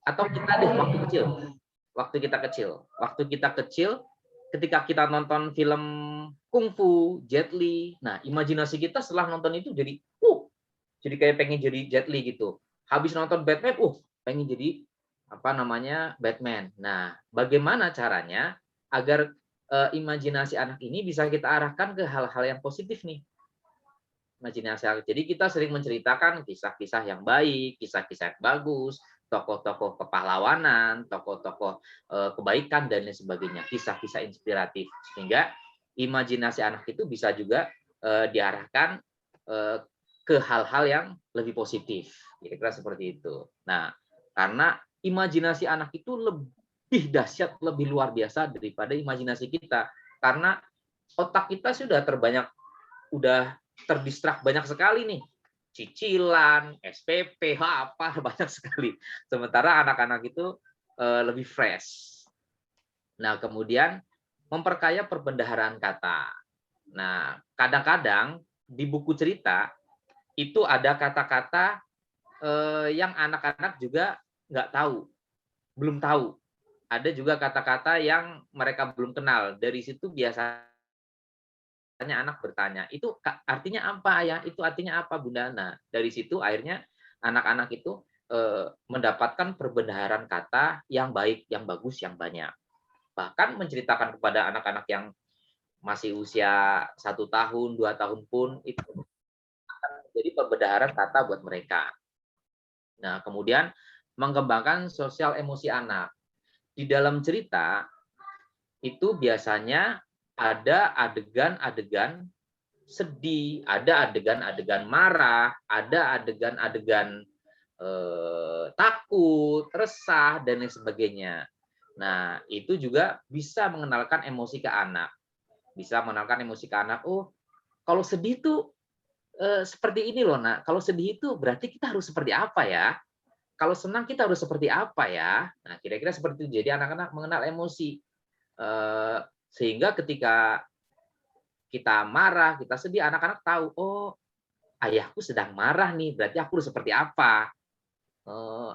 atau kita deh waktu kecil. Waktu kita kecil, ketika kita nonton film kungfu, Jet Li, nah imajinasi kita setelah nonton itu jadi kayak pengen jadi Jet Li gitu. Habis nonton Batman, pengen jadi apa namanya Batman. Nah, bagaimana caranya agar imajinasi anak ini bisa kita arahkan ke hal-hal yang positif nih? Imajinasi. Jadi kita sering menceritakan kisah-kisah yang baik, kisah-kisah yang bagus, tokoh-tokoh kepahlawanan, tokoh-tokoh kebaikan dan lain sebagainya, kisah-kisah inspiratif sehingga imajinasi anak itu bisa juga diarahkan ke hal-hal yang lebih positif. Kira-kira seperti itu. Nah, karena imajinasi anak itu lebih dahsyat, lebih luar biasa daripada imajinasi kita. Karena otak kita udah terdistrak banyak sekali nih. Cicilan, SPP, apa banyak sekali. Sementara anak-anak itu lebih fresh. Nah, kemudian memperkaya perbendaharaan kata. Nah, kadang-kadang di buku cerita itu ada kata-kata yang anak-anak juga nggak tahu, belum tahu. Ada juga kata-kata yang mereka belum kenal. Dari situ biasanya anak bertanya, itu artinya apa ya? Itu artinya apa Bunda? Nah, dari situ akhirnya anak-anak itu mendapatkan perbendaharaan kata yang baik, yang bagus, yang banyak. Bahkan menceritakan kepada anak-anak yang masih usia 1 tahun, 2 tahun pun itu akan menjadi perbendaharaan kata buat mereka. Nah, kemudian mengembangkan sosial emosi anak. Di dalam cerita itu biasanya ada adegan-adegan sedih, ada adegan-adegan marah, ada adegan-adegan takut, resah, dan lain sebagainya. Nah, itu juga bisa mengenalkan emosi ke anak. Bisa mengenalkan emosi ke anak, oh, kalau sedih tuh seperti ini loh, Nak. Kalau sedih itu berarti kita harus seperti apa ya? Kalau senang kita harus seperti apa ya? Nah, kira-kira seperti itu. Jadi anak-anak mengenal emosi. Sehingga ketika kita marah, kita sedih, anak-anak tahu, oh, ayahku sedang marah nih, berarti aku harus seperti apa?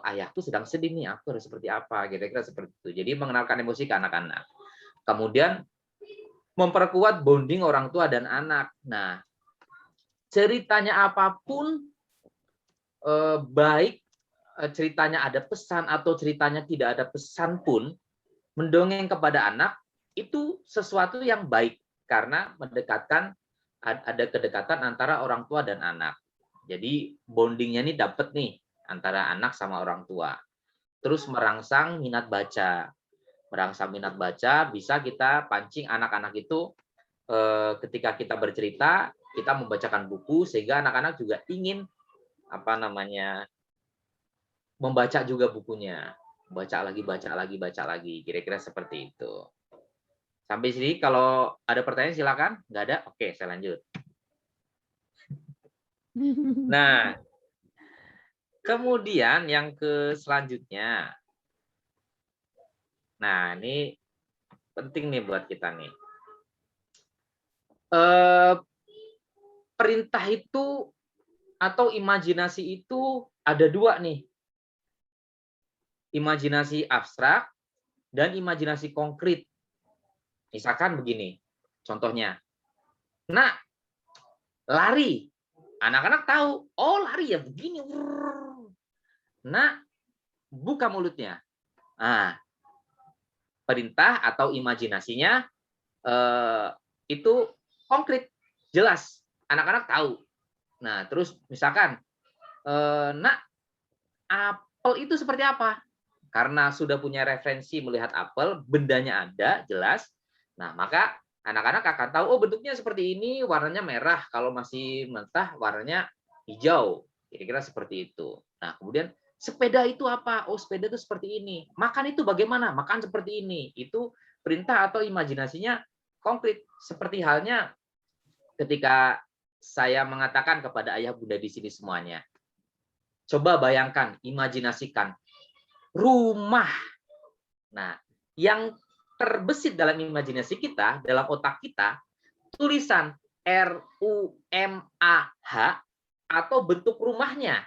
Ayahku sedang sedih nih, aku harus seperti apa? Kira-kira seperti itu. Jadi mengenalkan emosi ke anak-anak. Kemudian memperkuat bonding orang tua dan anak. Nah, ceritanya apapun, baik ceritanya ada pesan atau ceritanya tidak ada pesan pun, mendongeng kepada anak itu sesuatu yang baik karena ada kedekatan antara orang tua dan anak. Jadi bondingnya ini dapat nih antara anak sama orang tua. Terus merangsang minat baca. Merangsang minat baca bisa kita pancing anak-anak itu ketika kita bercerita, kita membacakan buku sehingga anak-anak juga ingin apa namanya membaca juga bukunya. Baca lagi, baca lagi, baca lagi. Kira-kira seperti itu. Sampai sini kalau ada pertanyaan silakan. Nggak ada? Oke, saya lanjut. Nah, kemudian yang selanjutnya. Nah, ini penting nih buat kita nih. Perintah itu atau imajinasi itu ada dua nih. Imajinasi abstrak dan imajinasi konkret. Misalkan begini, contohnya. Nah, lari. Anak-anak tahu, oh lari ya begini. Nah, buka mulutnya. Nah, perintah atau imajinasinya itu konkret, jelas. Anak-anak tahu. Nah, terus misalkan, nak, apel itu seperti apa? Karena sudah punya referensi melihat apel, bendanya ada, jelas. Nah, maka anak-anak akan tahu, oh bentuknya seperti ini, warnanya merah. Kalau masih mentah, warnanya hijau. Kira-kira seperti itu. Nah, kemudian sepeda itu apa? Oh, sepeda itu seperti ini. Makan itu bagaimana? Makan seperti ini. Itu perintah atau imajinasinya konkret. Seperti halnya ketika saya mengatakan kepada ayah bunda di sini semuanya. Coba bayangkan, imajinasikan rumah. Nah, yang terbesit dalam imajinasi kita, dalam otak kita, tulisan RUMAH atau bentuk rumahnya.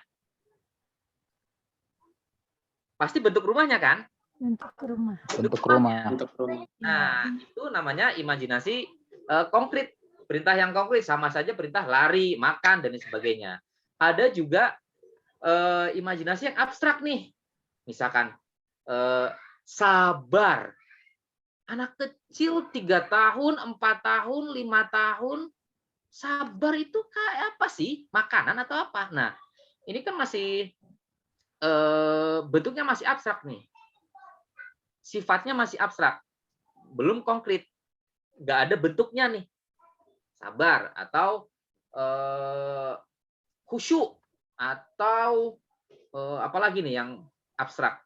Pasti bentuk rumahnya kan? Bentuk rumah. Bentuk rumah. Untuk rumah. Nah, itu namanya imajinasi konkret. Perintah yang konkret, sama saja perintah lari, makan, dan sebagainya. Ada juga imajinasi yang abstrak nih. Misalkan, sabar. Anak kecil 3 tahun, 4 tahun, 5 tahun, sabar itu kayak apa sih? Makanan atau apa? Nah, ini kan masih bentuknya masih abstrak nih. Sifatnya masih abstrak. Belum konkret. Nggak ada bentuknya nih. Sabar atau khusyuk atau apalagi nih yang abstrak.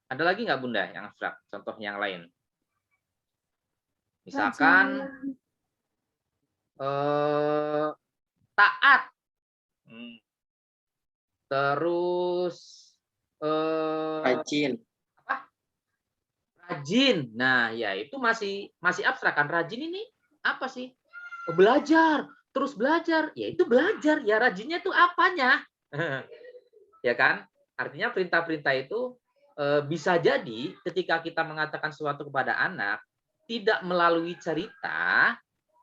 Ada lagi nggak Bunda yang abstrak? Contoh yang lain. Misalkan taat. Terus Rajin. rajin. Nah, ya itu masih abstrak kan. Rajin ini apa sih? Belajar, terus belajar. Ya itu belajar. Ya rajinnya itu apanya? Ya kan? Artinya perintah-perintah itu bisa jadi ketika kita mengatakan sesuatu kepada anak tidak melalui cerita.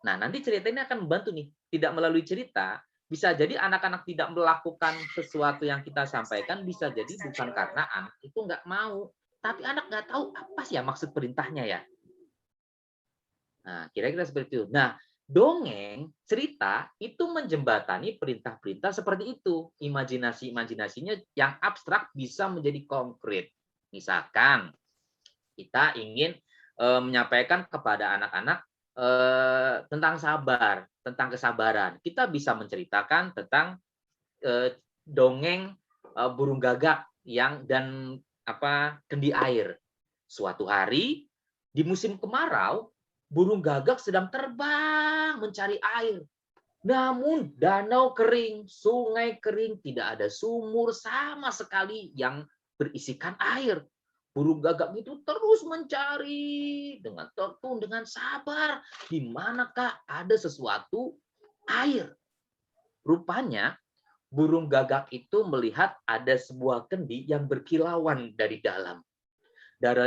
Nah, nanti cerita ini akan membantu nih. Tidak melalui cerita, bisa jadi anak-anak tidak melakukan sesuatu yang kita sampaikan, bisa jadi bukan karena anak itu nggak mau, tapi anak nggak tahu apa sih ya maksud perintahnya ya. Nah, kira-kira seperti itu. Nah, dongeng, cerita itu menjembatani perintah-perintah seperti itu. Imajinasinya yang abstrak bisa menjadi konkret. Misalkan kita ingin menyampaikan kepada anak-anak tentang sabar, tentang kesabaran. Kita bisa menceritakan tentang dongeng burung gagak dan kendi air. Suatu hari di musim kemarau, burung gagak sedang terbang mencari air. Namun danau kering, sungai kering, tidak ada sumur sama sekali yang berisikan air. Burung gagak itu terus mencari dengan tekun, dengan sabar. Di manakah ada sesuatu air? Rupanya burung gagak itu melihat ada sebuah kendi yang berkilauan dari dalam.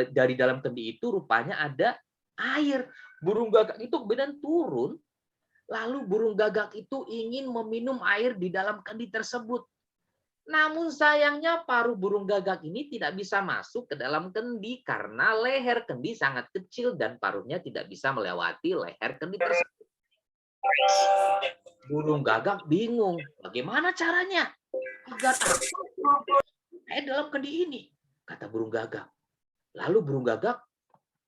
Dari dalam kendi itu rupanya ada air. Burung gagak itu kemudian turun, lalu burung gagak itu ingin meminum air di dalam kendi tersebut. Namun sayangnya paruh burung gagak ini tidak bisa masuk ke dalam kendi karena leher kendi sangat kecil dan paruhnya tidak bisa melewati leher kendi tersebut. Burung gagak bingung, bagaimana caranya agar air dalam kendi ini, kata burung gagak. Lalu burung gagak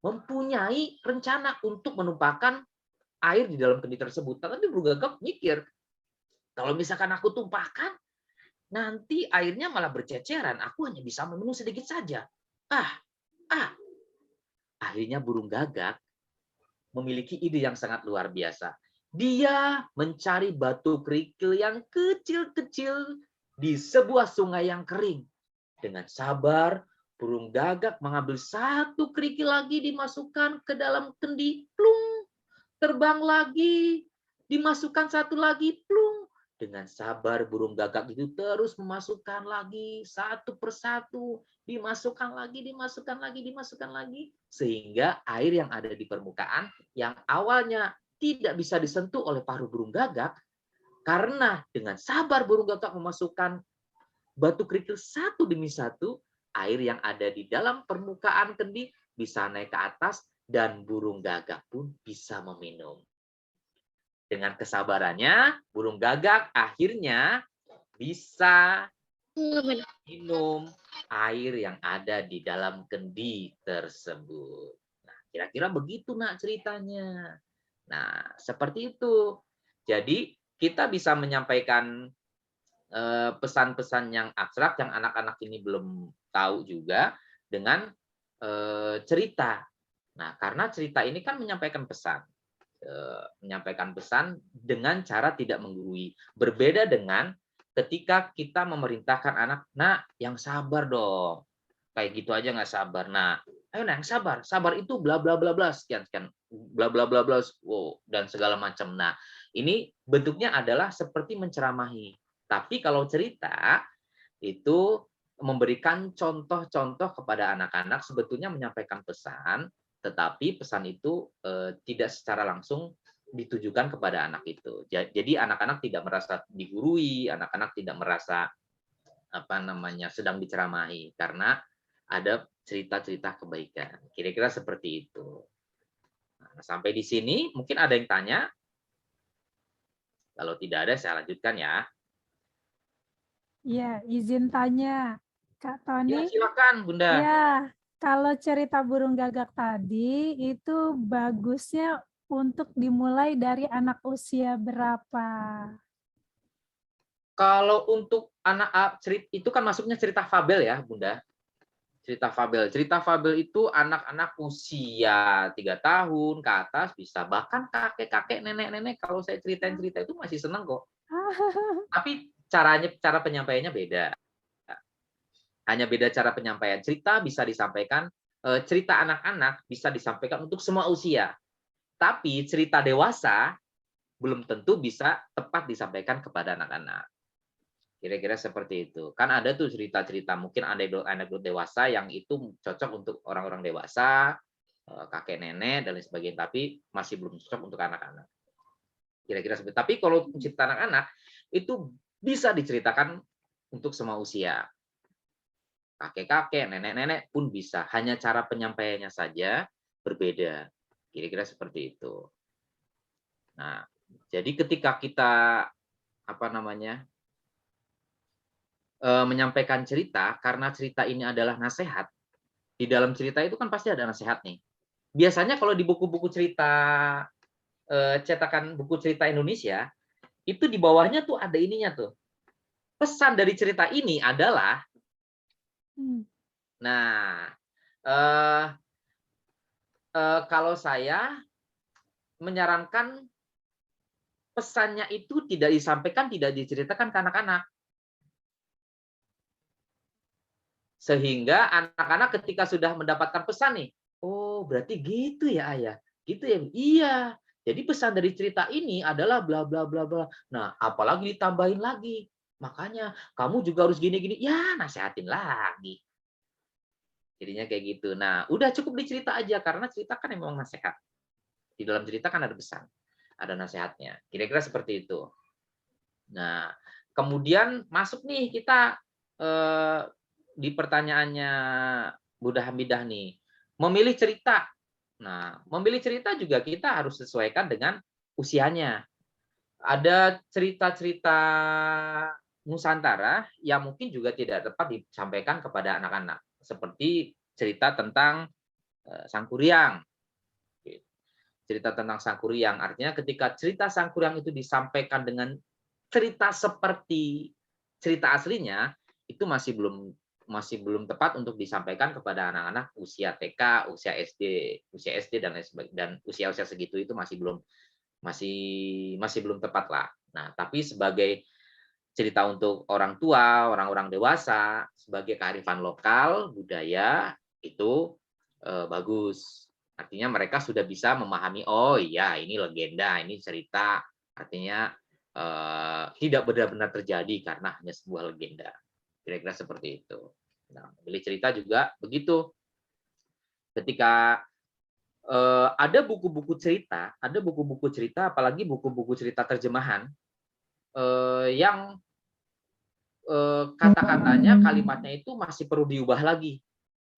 mempunyai rencana untuk menumpahkan air di dalam kendi tersebut. Tapi burung gagak mikir, kalau misalkan aku tumpahkan, nanti airnya malah berceceran. Aku hanya bisa meminum sedikit saja. Akhirnya burung gagak memiliki ide yang sangat luar biasa. Dia mencari batu kerikil yang kecil-kecil di sebuah sungai yang kering. Dengan sabar, burung gagak mengambil satu kerikil lagi, dimasukkan ke dalam kendi. Plung. Terbang lagi, dimasukkan satu lagi. Plung. Dengan sabar burung gagak itu terus memasukkan lagi satu persatu, dimasukkan lagi, sehingga air yang ada di permukaan yang awalnya tidak bisa disentuh oleh paruh burung gagak, karena dengan sabar burung gagak memasukkan batu kerikil satu demi satu, air yang ada di dalam permukaan kendi bisa naik ke atas dan burung gagak pun bisa meminum. Dengan kesabarannya, burung gagak akhirnya bisa minum air yang ada di dalam kendi tersebut. Nah, kira-kira begitu nak ceritanya. Nah, seperti itu. Jadi, kita bisa menyampaikan pesan-pesan yang abstrak yang anak-anak ini belum tahu juga dengan cerita. Nah, karena cerita ini kan menyampaikan pesan dengan cara tidak menggurui. Berbeda dengan ketika kita memerintahkan anak, nak yang sabar dong. Kayak gitu aja nggak sabar. Nah, ayo yang sabar. Sabar itu bla bla bla bla sekian bla bla bla bla dan segala macam. Nah, ini bentuknya adalah seperti menceramahi. Tapi kalau cerita itu memberikan contoh-contoh kepada anak-anak, sebetulnya menyampaikan pesan, tetapi pesan itu tidak secara langsung ditujukan kepada anak itu. Jadi anak-anak tidak merasa digurui, anak-anak tidak merasa sedang diceramahi karena ada cerita-cerita kebaikan. Kira-kira seperti itu. Nah, sampai di sini mungkin ada yang tanya. Kalau tidak ada, saya lanjutkan ya. Iya, izin tanya, Kak Tony. Ya, silakan, Bunda. Ya, kalau cerita burung gagak tadi itu bagusnya untuk dimulai dari anak usia berapa? Kalau untuk anak itu kan masuknya cerita fabel ya, Bunda. Cerita fabel. Cerita fabel itu anak-anak usia 3 tahun ke atas bisa. Bahkan kakek-kakek, nenek-nenek kalau saya ceritain cerita itu masih senang kok. Tapi cara penyampaiannya beda. Hanya beda cara penyampaian. Cerita bisa disampaikan, cerita anak-anak bisa disampaikan untuk semua usia. Tapi cerita dewasa belum tentu bisa tepat disampaikan kepada anak-anak. Kira-kira seperti itu. Kan ada tuh cerita-cerita, mungkin anekdot dewasa yang itu cocok untuk orang-orang dewasa, kakek nenek dan lain sebagainya, tapi masih belum cocok untuk anak-anak. Kira-kira seperti itu. Tapi kalau cerita anak-anak itu bisa diceritakan untuk semua usia. Kakek-kakek, nenek-nenek pun bisa. Hanya cara penyampaiannya saja berbeda. Kira-kira seperti itu. Nah, jadi ketika kita menyampaikan cerita, karena cerita ini adalah nasihat, di dalam cerita itu kan pasti ada nasihat nih. Biasanya kalau di buku-buku cerita, cetakan buku cerita Indonesia, itu di bawahnya tuh ada ininya tuh. Pesan dari cerita ini adalah, nah, eh, kalau saya menyarankan pesannya itu tidak disampaikan, tidak diceritakan ke anak-anak. Sehingga anak-anak ketika sudah mendapatkan pesan nih, oh berarti gitu ya ayah, gitu ya, iya. Jadi pesan dari cerita ini adalah bla bla bla bla. Nah, apalagi ditambahin lagi. Makanya kamu juga harus gini-gini. Ya, nasehatin lagi. Jadinya kayak gitu. Nah, udah cukup dicerita aja karena cerita kan memang nasihat. Di dalam cerita kan ada pesan, ada nasihatnya. Kira-kira seperti itu. Nah, kemudian masuk nih kita di pertanyaannya Bunda Hamidah nih, memilih cerita. Nah, memilih cerita juga kita harus sesuaikan dengan usianya. Ada cerita-cerita Nusantara yang mungkin juga tidak tepat disampaikan kepada anak-anak, seperti cerita tentang Sangkuriang. Cerita tentang Sangkuriang, artinya ketika cerita Sangkuriang itu disampaikan dengan cerita seperti cerita aslinya, itu masih belum tepat untuk disampaikan kepada anak-anak usia TK, usia SD dan lain sebagainya, dan usia-usia segitu itu masih belum tepat lah. Nah, tapi sebagai cerita untuk orang tua, orang-orang dewasa, sebagai kearifan lokal, budaya itu bagus. Artinya mereka sudah bisa memahami, oh iya ini legenda, ini cerita, artinya tidak benar-benar terjadi karena hanya sebuah legenda. Kira-kira seperti itu. Nah, memilih cerita juga begitu. Ketika ada buku-buku cerita, apalagi buku-buku cerita terjemahan yang kata-katanya, kalimatnya itu masih perlu diubah lagi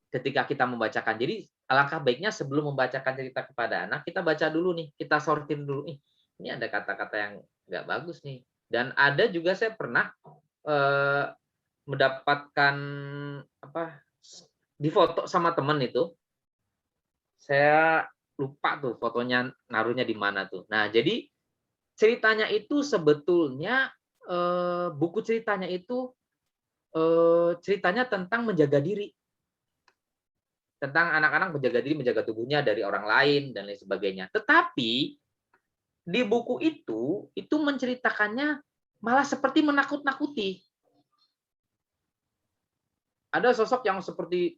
ketika kita membacakan. Jadi alangkah baiknya sebelum membacakan cerita kepada anak, kita baca dulu nih, kita sortir dulu nih. Ini ada kata-kata yang nggak bagus nih. Dan ada juga saya pernah mendapatkan di foto sama teman itu, saya lupa tuh fotonya naruhnya di mana tuh. Nah, jadi ceritanya itu sebetulnya buku ceritanya itu ceritanya tentang menjaga diri, tentang anak-anak menjaga diri, menjaga tubuhnya dari orang lain dan lain sebagainya. Tetapi di buku itu menceritakannya malah seperti menakut-nakuti. Ada sosok yang seperti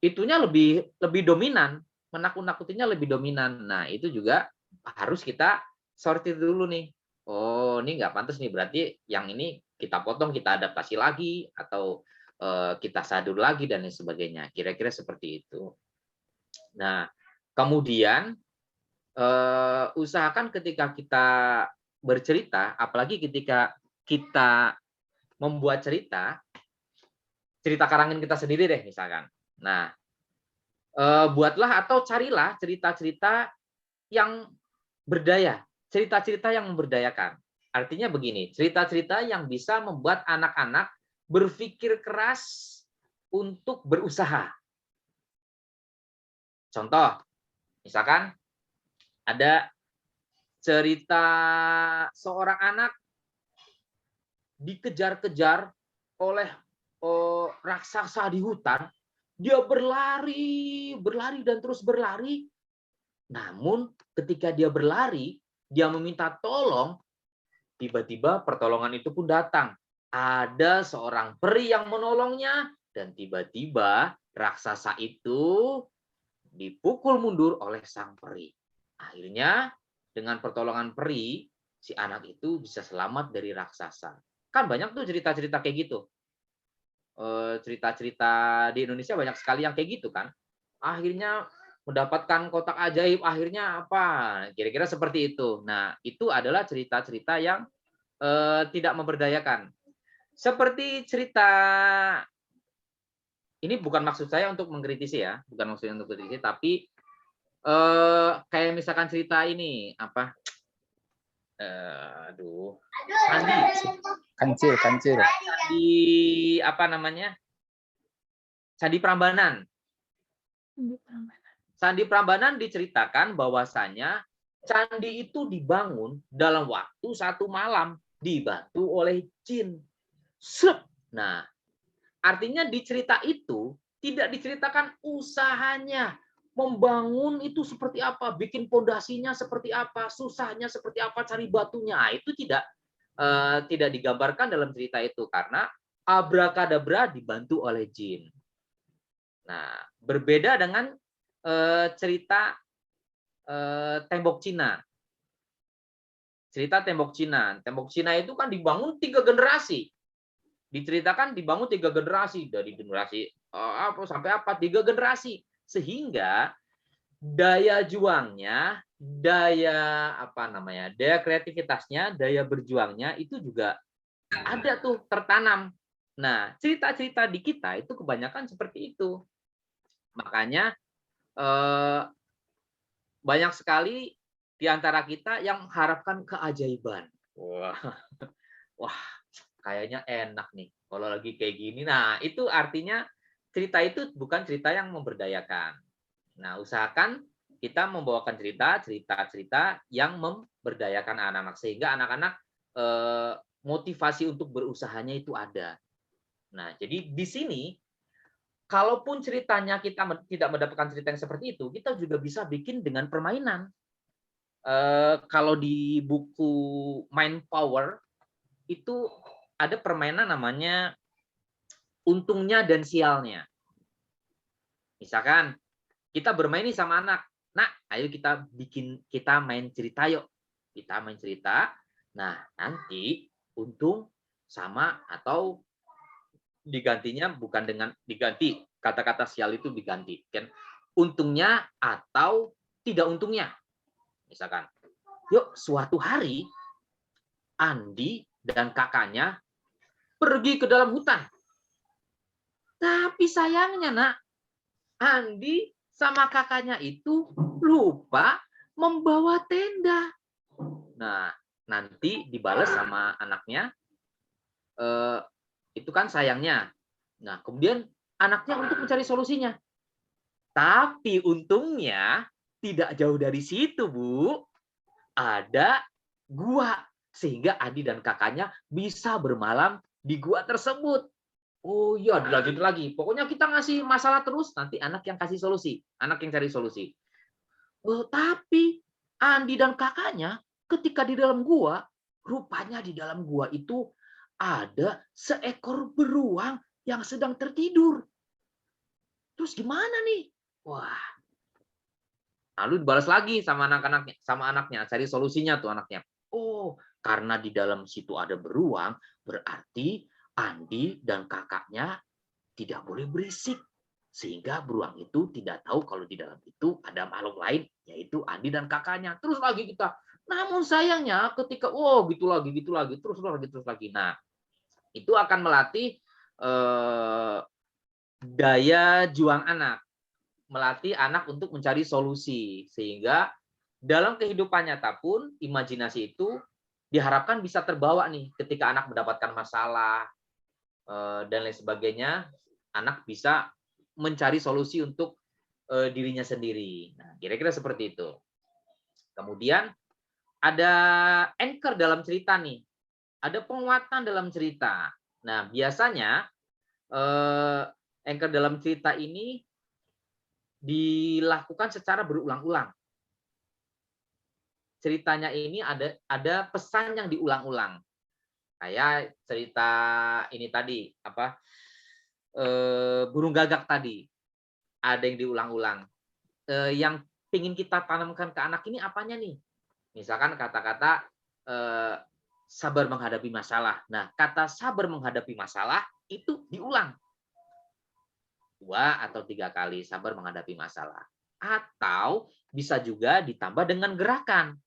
itunya lebih dominan, menakut-nakutinya lebih dominan. Nah, itu juga harus kita sortir dulu nih. Oh, ini nggak pantas nih, berarti yang ini kita potong, kita adaptasi lagi, atau kita sadur lagi dan lain sebagainya. Kira-kira seperti itu. Nah, kemudian usahakan ketika kita bercerita, apalagi ketika kita membuat cerita karangin kita sendiri deh misalkan. Nah, buatlah atau carilah cerita-cerita yang berdaya, cerita-cerita yang memberdayakan. Artinya begini, cerita-cerita yang bisa membuat anak-anak berpikir keras untuk berusaha. Contoh, misalkan ada cerita seorang anak dikejar-kejar oleh raksasa di hutan, dia berlari, berlari dan terus berlari. Namun ketika dia berlari, dia meminta tolong, tiba-tiba pertolongan itu pun datang. Ada seorang peri yang menolongnya dan tiba-tiba raksasa itu dipukul mundur oleh sang peri. Akhirnya dengan pertolongan peri, si anak itu bisa selamat dari raksasa. Kan banyak tuh cerita-cerita kayak gitu. Cerita-cerita di Indonesia banyak sekali yang kayak gitu kan. Akhirnya mendapatkan kotak ajaib, akhirnya apa? Kira-kira seperti itu. Nah, itu adalah cerita-cerita yang tidak memberdayakan. Seperti cerita, ini bukan maksud saya untuk mengkritisi ya, bukan maksudnya untuk mengkritisi, tapi kayak misalkan cerita ini apa? Sandi. Kancil. Di apa namanya? Candi Prambanan. Candi Prambanan diceritakan bahwasanya candi itu dibangun dalam waktu 1 malam, dibantu oleh jin. Nah, artinya di cerita itu tidak diceritakan usahanya, membangun itu seperti apa, bikin pondasinya seperti apa, susahnya seperti apa, cari batunya. Itu tidak digambarkan dalam cerita itu karena abrakadabra dibantu oleh jin. Nah, berbeda dengan cerita tembok Cina. Cerita tembok Cina. Tembok Cina itu kan dibangun 3 generasi. Diceritakan dibangun 3 generasi, dari generasi apa sampai apa, 3 generasi. Sehingga daya juangnya, daya kreativitasnya, daya berjuangnya itu juga ada tuh tertanam. Nah, cerita-cerita di kita itu kebanyakan seperti itu. Makanya banyak sekali di antara kita yang mengharapkan keajaiban. Wah, kayaknya enak nih kalau lagi kayak gini. Nah, itu artinya cerita itu bukan cerita yang memberdayakan. Nah, usahakan kita membawakan cerita-cerita yang memberdayakan anak-anak sehingga anak-anak motivasi untuk berusahanya itu ada. Nah, jadi di sini kalaupun ceritanya kita tidak mendapatkan cerita yang seperti itu, kita juga bisa bikin dengan permainan. Kalau di buku Mind Power itu ada permainan namanya untungnya dan sialnya. Misalkan kita bermain nih sama anak, nah ayo kita main cerita yuk. Kita main cerita, nah nanti untung sama atau digantinya bukan dengan diganti, kata-kata sial itu diganti kan, untungnya atau tidak untungnya. Misalkan, yuk suatu hari Andi dan kakaknya pergi ke dalam hutan. Tapi sayangnya nak, Andi sama kakaknya itu lupa membawa tenda. Nah, nanti dibalas sama anaknya, itu kan sayangnya. Nah, kemudian anaknya untuk mencari solusinya. Tapi untungnya tidak jauh dari situ, Bu. Ada gua. Sehingga Adi dan kakaknya bisa bermalam di gua tersebut. Oh iya, dilanjut lagi. Pokoknya kita ngasih masalah terus, nanti anak yang kasih solusi. Anak yang cari solusi. Oh, tapi Andi dan kakaknya ketika di dalam gua, rupanya di dalam gua itu ada seekor beruang yang sedang tertidur. Terus gimana nih? Wah. Lalu dibalas lagi sama anaknya, cari solusinya tuh anaknya. Oh, karena di dalam situ ada beruang, berarti Andi dan kakaknya tidak boleh berisik. Sehingga beruang itu tidak tahu kalau di dalam itu ada makhluk lain, yaitu adik dan kakaknya. Terus lagi kita. Namun sayangnya ketika, gitu lagi, terus lagi. Nah, itu akan melatih daya juang anak. Melatih anak untuk mencari solusi. Sehingga dalam kehidupan nyata pun, imajinasi itu diharapkan bisa terbawa nih ketika anak mendapatkan masalah dan lain sebagainya, anak bisa mencari solusi untuk dirinya sendiri. Nah, kira-kira seperti itu. Kemudian ada anchor dalam cerita nih, ada penguatan dalam cerita. Nah, biasanya anchor dalam cerita ini dilakukan secara berulang-ulang. Ceritanya ini ada pesan yang diulang-ulang. Kayak cerita ini tadi, burung gagak tadi, ada yang diulang-ulang. Yang ingin kita tanamkan ke anak ini apanya nih? Misalkan kata-kata sabar menghadapi masalah. Nah, kata sabar menghadapi masalah itu diulang 2 atau 3 kali, sabar menghadapi masalah. Atau bisa juga ditambah dengan gerakan.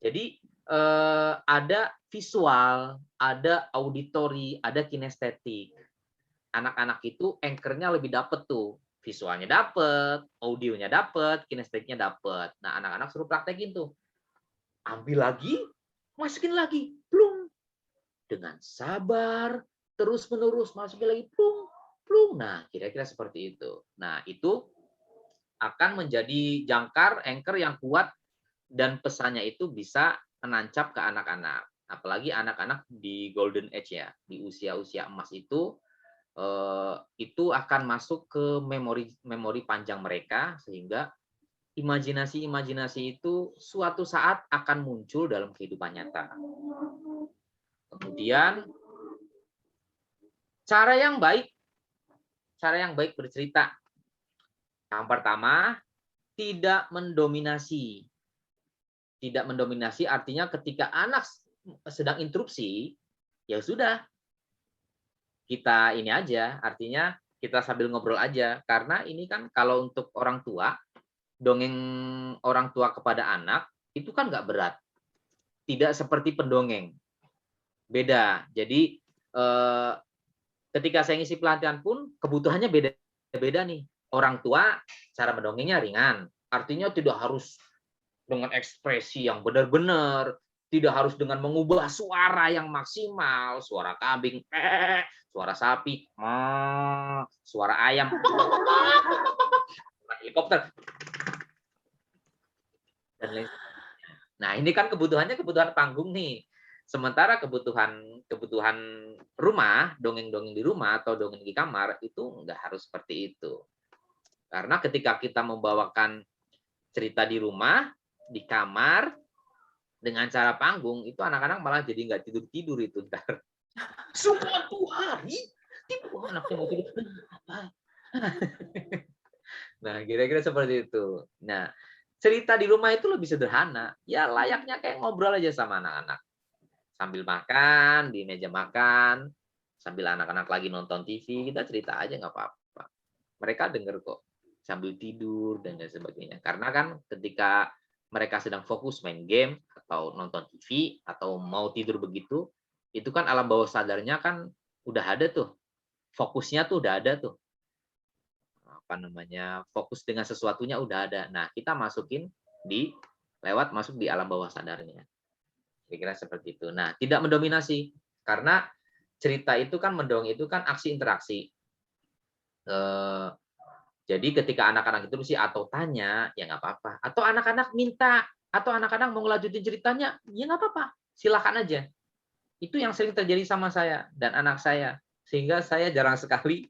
Jadi ada visual, ada auditori, ada kinestetik. Anak-anak itu anchor-nya lebih dapet tuh. Visualnya dapet, audionya dapet, kinestetiknya dapet. Nah, anak-anak suruh praktekin tuh. Ambil lagi, masukin lagi, plung. Dengan sabar, terus-menerus, masukin lagi, plung, plung. Nah, kira-kira seperti itu. Nah, itu akan menjadi jangkar, anchor yang kuat, dan pesannya itu bisa menancap ke anak-anak. Apalagi anak-anak di golden age ya, di usia-usia emas itu akan masuk ke memori panjang mereka, sehingga imajinasi itu suatu saat akan muncul dalam kehidupan nyata. Kemudian cara yang baik bercerita. Yang pertama, tidak mendominasi. Tidak mendominasi artinya ketika anak sedang interupsi, ya sudah, kita ini aja, artinya kita sambil ngobrol aja. Karena ini kan kalau untuk orang tua, dongeng orang tua kepada anak, itu kan nggak berat. Tidak seperti pendongeng. Beda. Jadi ketika saya ngisi pelatihan pun, kebutuhannya beda-beda nih. Orang tua, cara mendongengnya ringan. Artinya tidak harus dengan ekspresi yang benar-benar, tidak harus dengan mengubah suara yang maksimal, suara kambing, suara sapi, suara ayam, helikopter. Nah, ini kan kebutuhan panggung nih. Sementara kebutuhan rumah, dongeng-dongeng di rumah atau dongeng di kamar itu nggak harus seperti itu. Karena ketika kita membawakan cerita di rumah, di kamar, dengan cara panggung, itu anak-anak malah jadi nggak tidur-tidur itu ntar. Suatu hari, tiba anaknya mau tidur. Nah, kira-kira seperti itu. Nah, cerita di rumah itu lebih sederhana. Ya, layaknya kayak ngobrol aja sama anak-anak. Sambil makan, di meja makan, sambil anak-anak lagi nonton TV, kita cerita aja nggak apa-apa. Mereka denger kok, sambil tidur, dan lain sebagainya. Karena kan ketika mereka sedang fokus main game, atau nonton TV, atau mau tidur begitu, itu kan alam bawah sadarnya kan udah ada tuh. Fokusnya tuh udah ada tuh. Fokus dengan sesuatunya udah ada. Nah, kita masukin masuk di alam bawah sadarnya. Kira-kira seperti itu. Nah, tidak mendominasi. Karena cerita itu kan, mendongeng itu kan aksi interaksi. Jadi ketika anak-anak itu sih atau tanya, ya nggak apa-apa. Atau anak-anak minta, atau anak-anak mau ngelanjutin ceritanya, ya nggak apa-apa. Silakan aja. Itu yang sering terjadi sama saya dan anak saya. Sehingga saya jarang sekali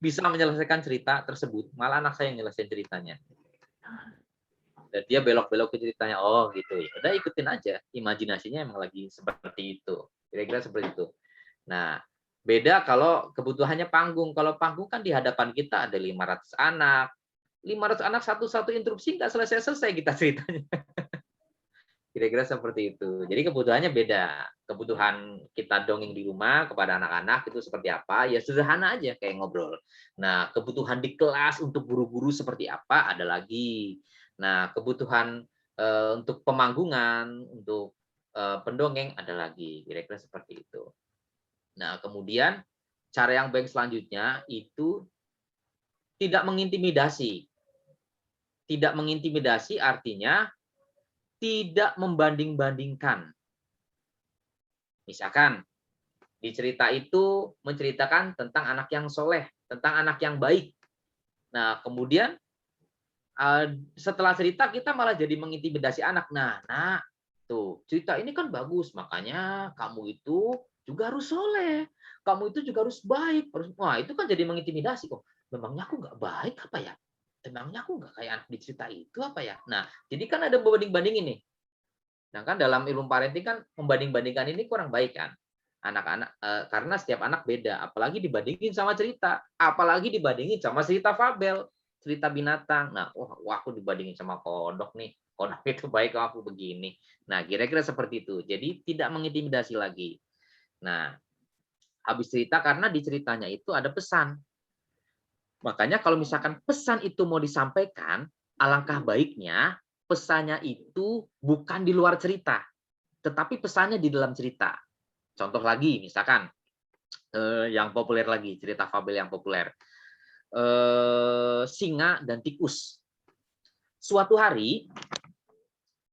bisa menyelesaikan cerita tersebut. Malah anak saya yang nyelesain ceritanya. Dan dia belok-belok ke ceritanya. Oh gitu ya. Udah ikutin aja. Imajinasinya emang lagi seperti itu. Kira-kira seperti itu. Nah, beda kalau kebutuhannya panggung. Kalau panggung kan di hadapan kita ada 500 anak. 500 anak satu-satu interupsi nggak selesai-selesai kita ceritanya. Kira-kira seperti itu. Jadi kebutuhannya beda. Kebutuhan kita dongeng di rumah kepada anak-anak itu seperti apa? Ya sederhana aja kayak ngobrol. Nah, kebutuhan di kelas untuk guru-guru seperti apa? Ada lagi. Nah, kebutuhan untuk pemanggungan, untuk pendongeng ada lagi. Kira-kira seperti itu. Nah, kemudian cara yang baik selanjutnya itu tidak mengintimidasi. Tidak mengintimidasi artinya tidak membanding-bandingkan. Misalkan di cerita itu menceritakan tentang anak yang soleh, tentang anak yang baik. Nah, kemudian setelah cerita kita malah jadi mengintimidasi anak. Nah, tuh cerita ini kan bagus, makanya kamu itu juga harus soleh, kamu itu juga harus baik. Wah, itu kan jadi mengintimidasi kok. Memangnya aku nggak baik apa ya? Emangnya aku nggak kayak anak di cerita itu apa ya? Nah, jadi kan ada banding-banding ini. Nah, kan dalam ilmu parenting kan membanding-bandingkan ini kurang baik kan. Anak-anak karena setiap anak beda, apalagi dibandingin sama cerita, apalagi dibandingin sama cerita fabel, cerita binatang. Nah, wah aku dibandingin sama kodok nih. Kodok itu baik kalau aku begini. Nah, kira-kira seperti itu. Jadi tidak mengintimidasi lagi. Nah, habis cerita karena di ceritanya itu ada pesan. Makanya kalau misalkan pesan itu mau disampaikan, alangkah baiknya pesannya itu bukan di luar cerita, tetapi pesannya di dalam cerita. Contoh lagi, misalkan yang populer lagi, cerita fabel yang populer. Singa dan tikus. Suatu hari,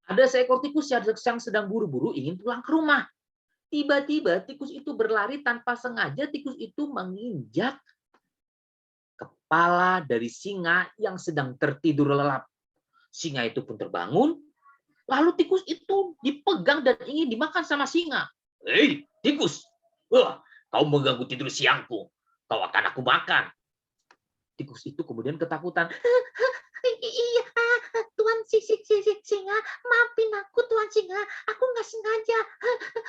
ada seekor tikus yang sedang buru-buru ingin pulang ke rumah. Tiba-tiba tikus itu berlari tanpa sengaja, tikus itu menginjak kepala dari singa yang sedang tertidur lelap. Singa itu pun terbangun, lalu tikus itu dipegang dan ingin dimakan sama singa. Hei, tikus, kau mengganggu tidur siangku, kau akan aku makan. Tikus itu kemudian ketakutan. Iya, Tuan Singa, maafin aku Tuan Singa, aku nggak sengaja,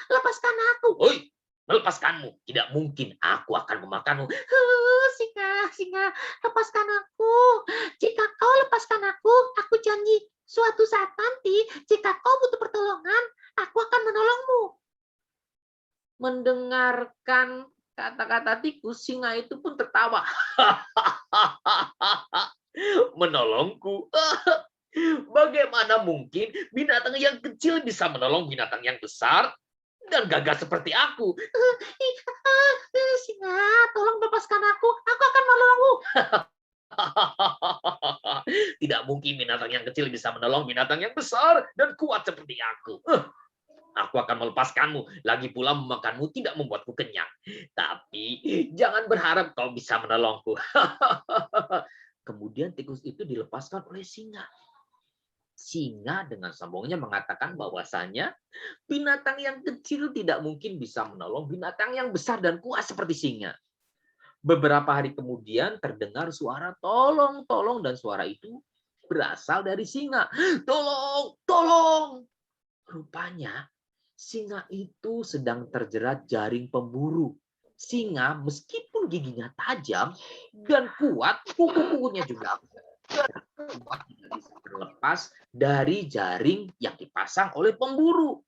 lepaskan aku. Oi, melepaskanmu, tidak mungkin, aku akan memakanmu. Singa, lepaskan aku. Jika kau lepaskan aku janji suatu saat nanti, jika kau butuh pertolongan, aku akan menolongmu. Mendengarkan kata-kata tikus, singa itu pun tertawa. Menolongku? Bagaimana mungkin binatang yang kecil bisa menolong binatang yang besar dan gagah seperti aku? Singa, tolong lepaskan aku akan menolongmu. Tidak mungkin binatang yang kecil bisa menolong binatang yang besar dan kuat seperti aku. Aku akan melepaskanmu. Lagi pula memakanmu tidak membuatku kenyang. Tapi jangan berharap kau bisa menolongku. Kemudian tikus itu dilepaskan oleh singa. Singa dengan sombongnya mengatakan bahwasanya binatang yang kecil tidak mungkin bisa menolong binatang yang besar dan kuat seperti singa. Beberapa hari kemudian terdengar suara tolong, tolong, dan suara itu berasal dari singa. Tolong, tolong. Rupanya singa itu sedang terjerat jaring pemburu. Singa meskipun giginya tajam dan kuat, kuku-kukunya juga kuat, tidak bisa terlepas dari jaring yang dipasang oleh pemburu.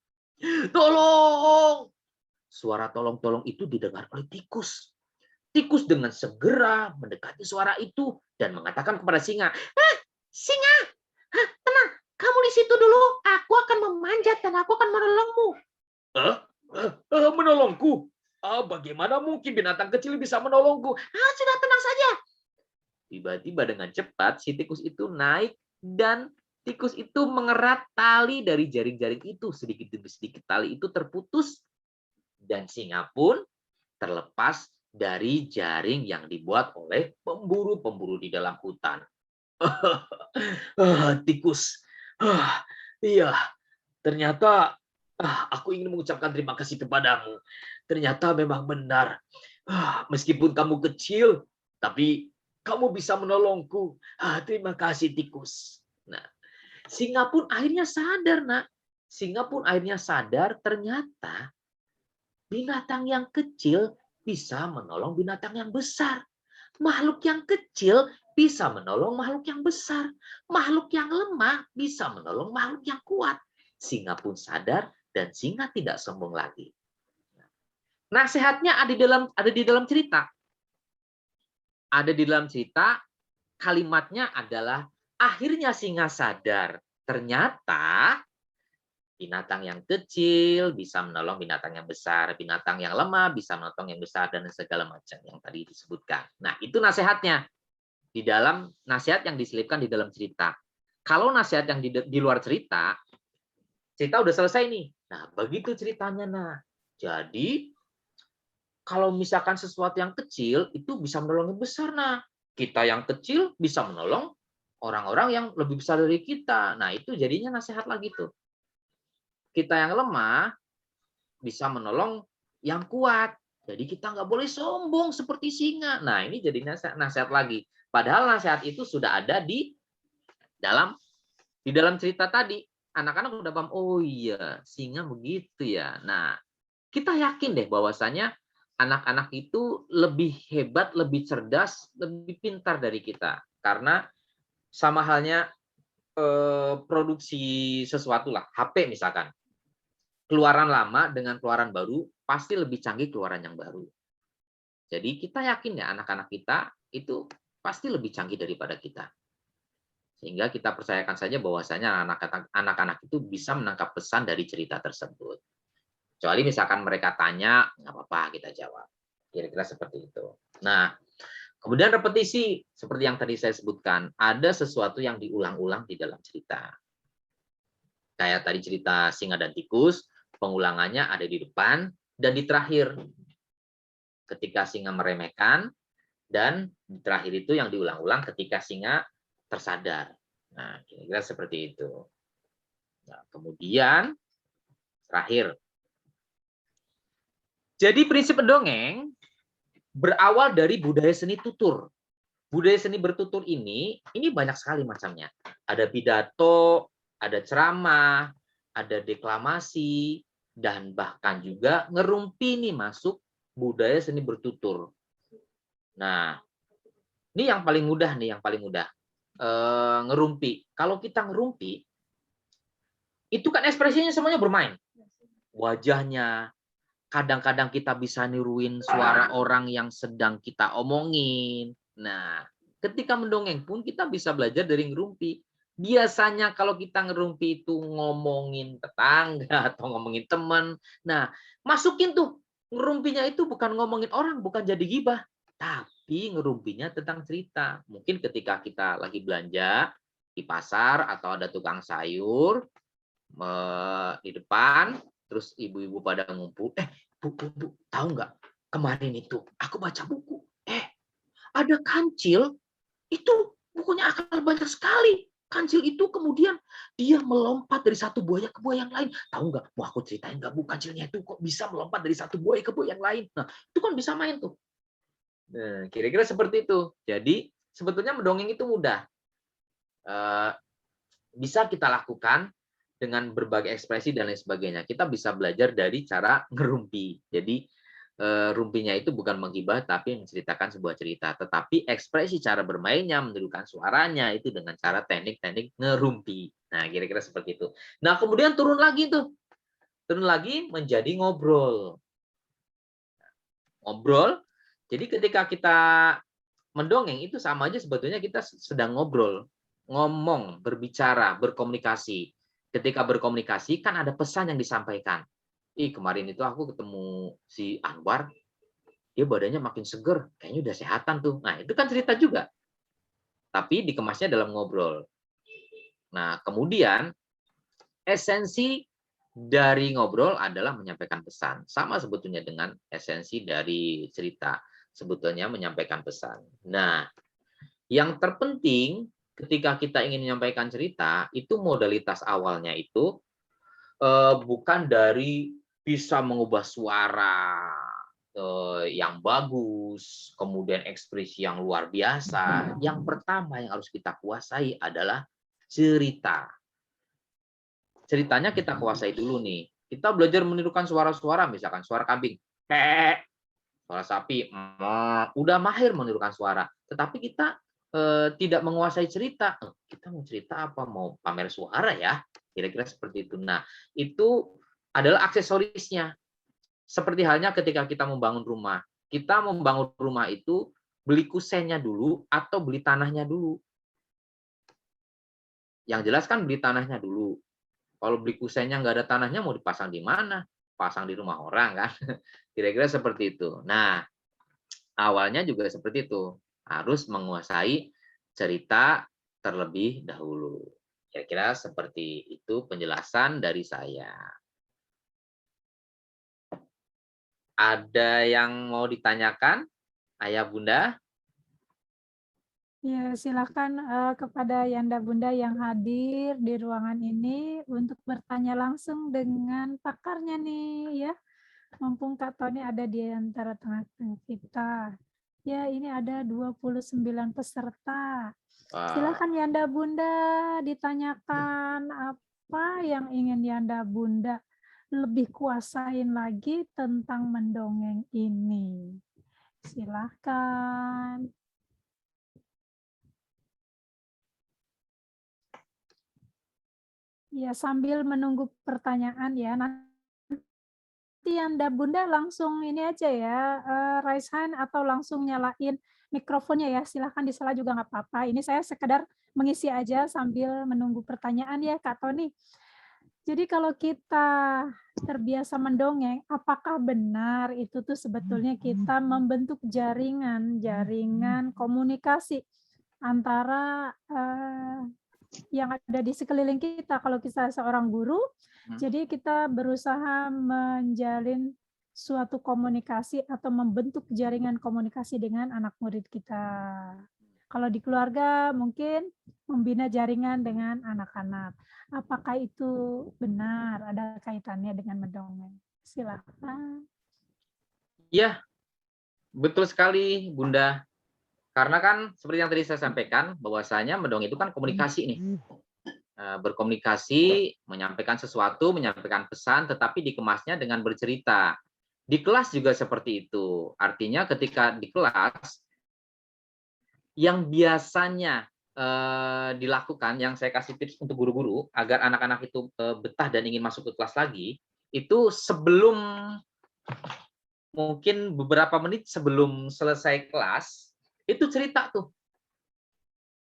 Tolong! Suara tolong-tolong itu didengar oleh tikus. Tikus dengan segera mendekati suara itu dan mengatakan kepada singa, singa, tenang, kamu di situ dulu, aku akan memanjat dan aku akan menolongmu. Menolongku? Bagaimana mungkin binatang kecil bisa menolongku? Sudah, tenang saja. Tiba-tiba dengan cepat si tikus itu naik dan tikus itu mengerat tali dari jaring-jaring itu. Sedikit demi sedikit tali itu terputus dan singa pun terlepas dari jaring yang dibuat oleh pemburu-pemburu di dalam hutan. Tikus, iya, ternyata aku ingin mengucapkan terima kasih kepadamu. Ternyata memang benar. Meskipun kamu kecil, tapi kamu bisa menolongku. Terima kasih tikus. Nah, singa pun akhirnya sadar, nak. Singa pun akhirnya sadar ternyata binatang yang kecil bisa menolong binatang yang besar. Makhluk yang kecil bisa menolong makhluk yang besar. Makhluk yang lemah bisa menolong makhluk yang kuat. singa pun sadar dan singa tidak sombong lagi. Nasihatnya ada di dalam cerita. Ada di dalam cerita, kalimatnya adalah akhirnya singa sadar. Ternyata binatang yang kecil bisa menolong binatang yang besar, binatang yang lemah bisa menolong yang besar, dan segala macam yang tadi disebutkan. Nah, itu nasihatnya. Di dalam nasihat yang diselipkan di dalam cerita. Kalau nasihat yang di luar cerita, cerita udah selesai nih. Nah, begitu ceritanya. Nah, jadi kalau misalkan sesuatu yang kecil itu bisa menolong yang besar. Nah, kita yang kecil bisa menolong orang-orang yang lebih besar dari kita. Nah, itu jadinya nasihat lagi tuh. Kita yang lemah bisa menolong yang kuat. Jadi kita nggak boleh sombong seperti singa. Nah, ini jadi nasihat lagi. Padahal nasihat itu sudah ada di dalam cerita tadi. Anak-anak udah paham, oh iya, singa begitu ya. Nah, kita yakin deh bahwasanya anak-anak itu lebih hebat, lebih cerdas, lebih pintar dari kita. Karena sama halnya produksi sesuatu lah, HP misalkan. Keluaran lama dengan keluaran baru pasti lebih canggih keluaran yang baru. Jadi kita yakin ya anak-anak kita itu pasti lebih canggih daripada kita. Sehingga kita percayakan saja bahwasanya anak-anak itu bisa menangkap pesan dari cerita tersebut. Kecuali misalkan mereka tanya, nggak apa-apa kita jawab. Kira-kira seperti itu. Nah, kemudian repetisi, seperti yang tadi saya sebutkan, ada sesuatu yang diulang-ulang di dalam cerita. Kayak tadi cerita singa dan tikus, pengulangannya ada di depan dan di terakhir. Ketika singa meremehkan, dan di terakhir itu yang diulang-ulang ketika singa tersadar. Nah, kira-kira seperti itu. Nah, kemudian terakhir. Jadi prinsip mendongeng berawal dari budaya seni tutur. Budaya seni bertutur ini banyak sekali macamnya. Ada pidato, ada ceramah, ada deklamasi, dan bahkan juga ngerumpi nih masuk budaya seni bertutur. Nah, ini yang paling mudah nih, yang paling mudah. Ngerumpi. Kalau kita ngerumpi, itu kan ekspresinya semuanya bermain. Wajahnya, kadang-kadang kita bisa niruin suara orang yang sedang kita omongin. Nah, ketika mendongeng pun kita bisa belajar dari ngerumpi. Biasanya kalau kita ngerumpi itu ngomongin tetangga atau ngomongin teman. Nah, masukin tuh ngerumpinya itu bukan ngomongin orang, bukan jadi gibah, tapi ngerumpinya tentang cerita. Mungkin ketika kita lagi belanja di pasar atau ada tukang sayur di depan, terus ibu-ibu pada ngumpul, bu, tahu nggak? Kemarin itu aku baca buku, ada kancil, itu bukunya akal banyak sekali. Kancil itu kemudian dia melompat dari satu buaya ke buaya yang lain. Tahu nggak? Mau aku ceritain nggak, bu, kancilnya itu kok bisa melompat dari satu buaya ke buaya yang lain. Nah, itu kan bisa main tuh. Nah, kira-kira seperti itu. Jadi sebetulnya mendongeng itu mudah. Bisa kita lakukan dengan berbagai ekspresi dan lain sebagainya. Kita bisa belajar dari cara ngerumpi. Jadi rumpinya itu bukan menghibah tapi menceritakan sebuah cerita. Tetapi ekspresi cara bermainnya, menirukan suaranya itu dengan cara teknik-teknik ngerumpi. Nah, kira-kira seperti itu. Nah, kemudian turun lagi tuh. Turun lagi menjadi ngobrol. Ngobrol. Jadi ketika kita mendongeng itu sama aja sebetulnya kita sedang ngobrol, ngomong, berbicara, berkomunikasi. Ketika berkomunikasi kan ada pesan yang disampaikan. Kemarin itu aku ketemu si Anwar, dia badannya makin seger, kayaknya udah sehatan tuh. Nah, itu kan cerita juga. Tapi dikemasnya dalam ngobrol. Nah, kemudian esensi dari ngobrol adalah menyampaikan pesan. Sama sebetulnya dengan esensi dari cerita. Sebetulnya menyampaikan pesan. Nah, yang terpenting ketika kita ingin menyampaikan cerita, itu modalitas awalnya itu bukan dari bisa mengubah suara yang bagus, kemudian ekspresi yang luar biasa. Yang pertama yang harus kita kuasai adalah cerita. Ceritanya kita kuasai dulu nih. Kita belajar menirukan suara-suara, misalkan suara kambing, suara sapi, udah mahir menirukan suara. Tetapi kita tidak menguasai cerita. Kita mau cerita apa? Mau pamer suara ya? Kira-kira seperti itu. Nah, itu adalah aksesorisnya. Seperti halnya ketika kita membangun rumah. Kita membangun rumah itu beli kusennya dulu atau beli tanahnya dulu. Yang jelas kan beli tanahnya dulu. Kalau beli kusennya nggak ada tanahnya, mau dipasang di mana? Pasang di rumah orang kan? Kira-kira seperti itu. Nah, awalnya juga seperti itu. Harus menguasai cerita terlebih dahulu. Kira-kira seperti itu penjelasan dari saya. Ada yang mau ditanyakan, Ayah Bunda? Ya, silakan kepada Yanda Bunda yang hadir di ruangan ini untuk bertanya langsung dengan pakarnya nih ya. Mumpung Kak Tony ada di antara tengah-tengah kita. Ya, ini ada 29 peserta. Silakan Yanda Bunda ditanyakan apa yang ingin Yanda Bunda lebih kuasain lagi tentang mendongeng ini. Silakan. Ya, sambil menunggu pertanyaan ya. Nanti Yanda Bunda langsung ini aja ya, raise hand atau langsung nyalain mikrofonnya ya. Silahkan disela juga nggak apa-apa. Ini saya sekedar mengisi aja sambil menunggu pertanyaan ya Kak Tony. Jadi kalau kita terbiasa mendongeng, apakah benar itu tuh sebetulnya kita membentuk jaringan komunikasi antara yang ada di sekeliling kita. Kalau kita seorang guru, jadi kita berusaha menjalin suatu komunikasi atau membentuk jaringan komunikasi dengan anak murid kita. Kalau di keluarga mungkin membina jaringan dengan anak-anak. Apakah itu benar? Ada kaitannya dengan mendongeng? Silakan. Ya, betul sekali Bunda. Karena kan seperti yang tadi saya sampaikan, bahwasanya mendongeng itu kan komunikasi nih. Berkomunikasi, menyampaikan sesuatu, menyampaikan pesan, tetapi dikemasnya dengan bercerita. Di kelas juga seperti itu. Artinya ketika di kelas, yang biasanya dilakukan, yang saya kasih tips untuk guru-guru, agar anak-anak itu betah dan ingin masuk ke kelas lagi, itu sebelum, mungkin beberapa menit sebelum selesai kelas, itu cerita tuh,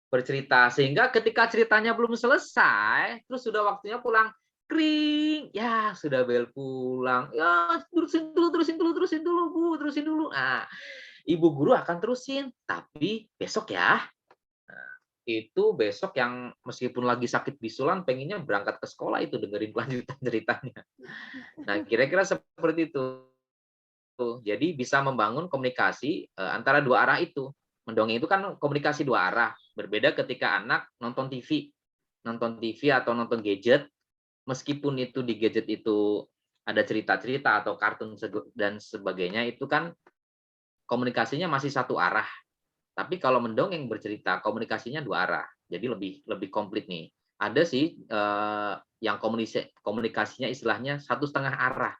bercerita, sehingga ketika ceritanya belum selesai, terus sudah waktunya pulang, kring, ya sudah bel pulang, ya terusin dulu Bu, terusin dulu. Nah, ibu guru akan terusin, tapi besok ya. Nah, itu besok yang meskipun lagi sakit bisulan, pengennya berangkat ke sekolah itu dengerin kelanjutan ceritanya. Nah, kira-kira seperti itu. Jadi bisa membangun komunikasi antara dua arah itu. Mendongeng itu kan komunikasi dua arah. Berbeda ketika anak nonton TV atau nonton gadget, meskipun itu di gadget itu ada cerita-cerita atau kartun dan sebagainya, itu kan komunikasinya masih satu arah. Tapi kalau mendongeng bercerita, komunikasinya dua arah. Jadi lebih komplit nih. Ada sih yang komunikasinya istilahnya 1,5 arah.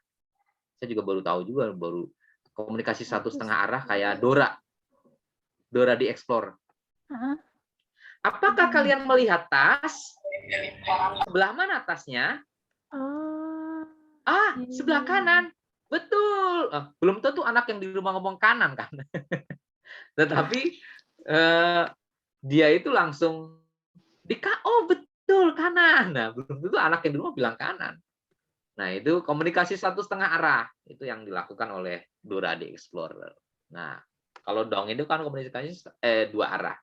Saya juga baru tahu juga, baru komunikasi 1,5 arah kayak Dora di Explore. Apakah kalian melihat tas? Sebelah mana tasnya? Sebelah kanan. Betul. Belum tentu anak yang di rumah ngomong kanan kan. Tetapi dia itu langsung betul kanan. Nah, belum tentu anak yang di rumah bilang kanan. Nah, itu komunikasi 1,5 arah. Itu yang dilakukan oleh Dora di Explorer. Nah, kalau dong itu kan komunikasi dua arah.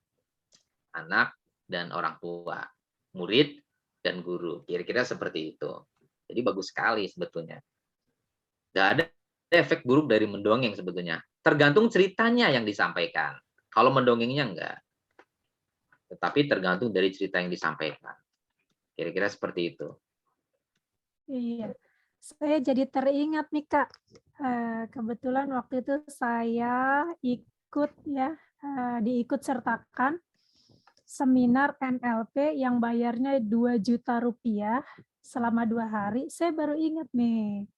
Anak dan orang tua, murid dan guru. Kira-kira seperti itu. Jadi bagus sekali sebetulnya. Nggak ada efek buruk dari mendongeng sebetulnya. Tergantung ceritanya yang disampaikan. Kalau mendongengnya enggak. Tetapi tergantung dari cerita yang disampaikan. Kira-kira seperti itu. Iya. Saya jadi teringat nih Kak. Kebetulan waktu itu saya ikut ya, diikut sertakan seminar NLP yang bayarnya 2 juta rupiah selama 2 hari. Saya baru ingat nih.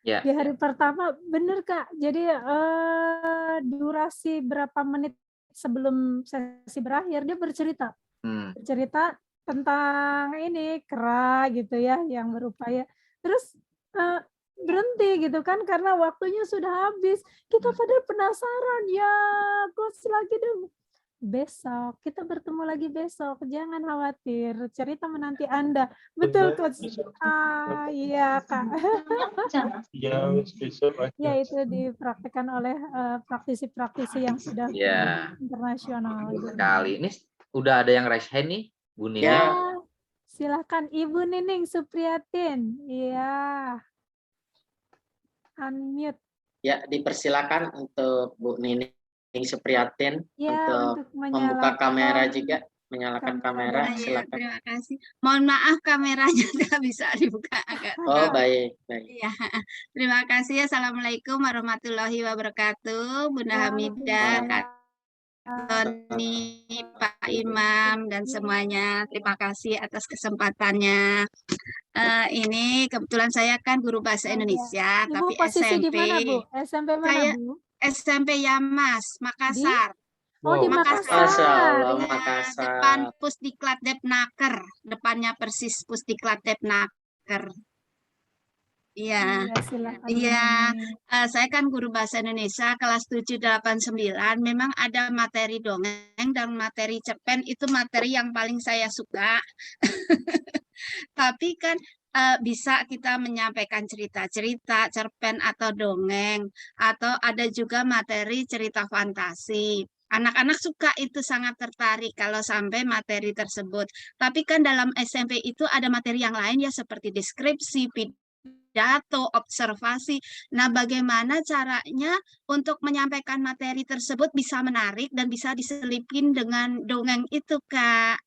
Ya, di hari pertama, bener Kak. Jadi durasi berapa menit sebelum sesi berakhir, dia bercerita. Bercerita tentang ini kera gitu ya yang berupaya. Terus berhenti gitu kan karena waktunya sudah habis. Kita pada penasaran, ya coach lagi dong. Besok, kita bertemu lagi besok. Jangan khawatir, cerita menanti Anda. Betul coach. Iya Kak. Ya, besok Ya aja. itu dipraktikkan oleh praktisi-praktisi yang sudah Ya, internasional. bagus sekali. Ini udah ada yang raise hand nih, Bu Nining. Ya, silakan Ibu Nining Supriyatin. Iya. Unmute. Ya, dipersilakan untuk Bu Nining Supriyatin Ya, untuk untuk membuka kamera menyalakan juga, menyalakan kamera. kamera. Iya, Silakan. terima kasih. Mohon maaf kameranya nggak bisa dibuka agak Oh, terang. baik, baik. Iya, terima kasih. Assalamualaikum warahmatullahi wabarakatuh. Bunda Hamidah, Kak Tony, Pak Imam, dan semuanya. Terima kasih atas kesempatannya. Ini kebetulan saya kan guru bahasa Indonesia, Ibu tapi posisi di SMP. mana, Bu? SMP mana, Saya Bu? SMP Yamas, Makassar. Oh, di Wow, Makassar. Masya Allah, Ya. Makassar. Depan Pusdiklat Depnaker, depannya persis Pusdiklat Depnaker. Iya. Iya, silakan. Iya, Nining. saya kan guru bahasa Indonesia kelas 789. Memang ada materi dongeng dan materi cerpen, itu materi yang paling saya suka. Tapi kan bisa kita menyampaikan cerita-cerita, cerpen atau dongeng, atau ada juga materi cerita fantasi. Anak-anak suka itu, sangat tertarik kalau sampai materi tersebut. Tapi kan dalam SMP itu ada materi yang lain ya, seperti deskripsi, pidato, observasi. Nah, bagaimana caranya untuk menyampaikan materi tersebut bisa menarik dan bisa diselipin dengan dongeng itu, Kak?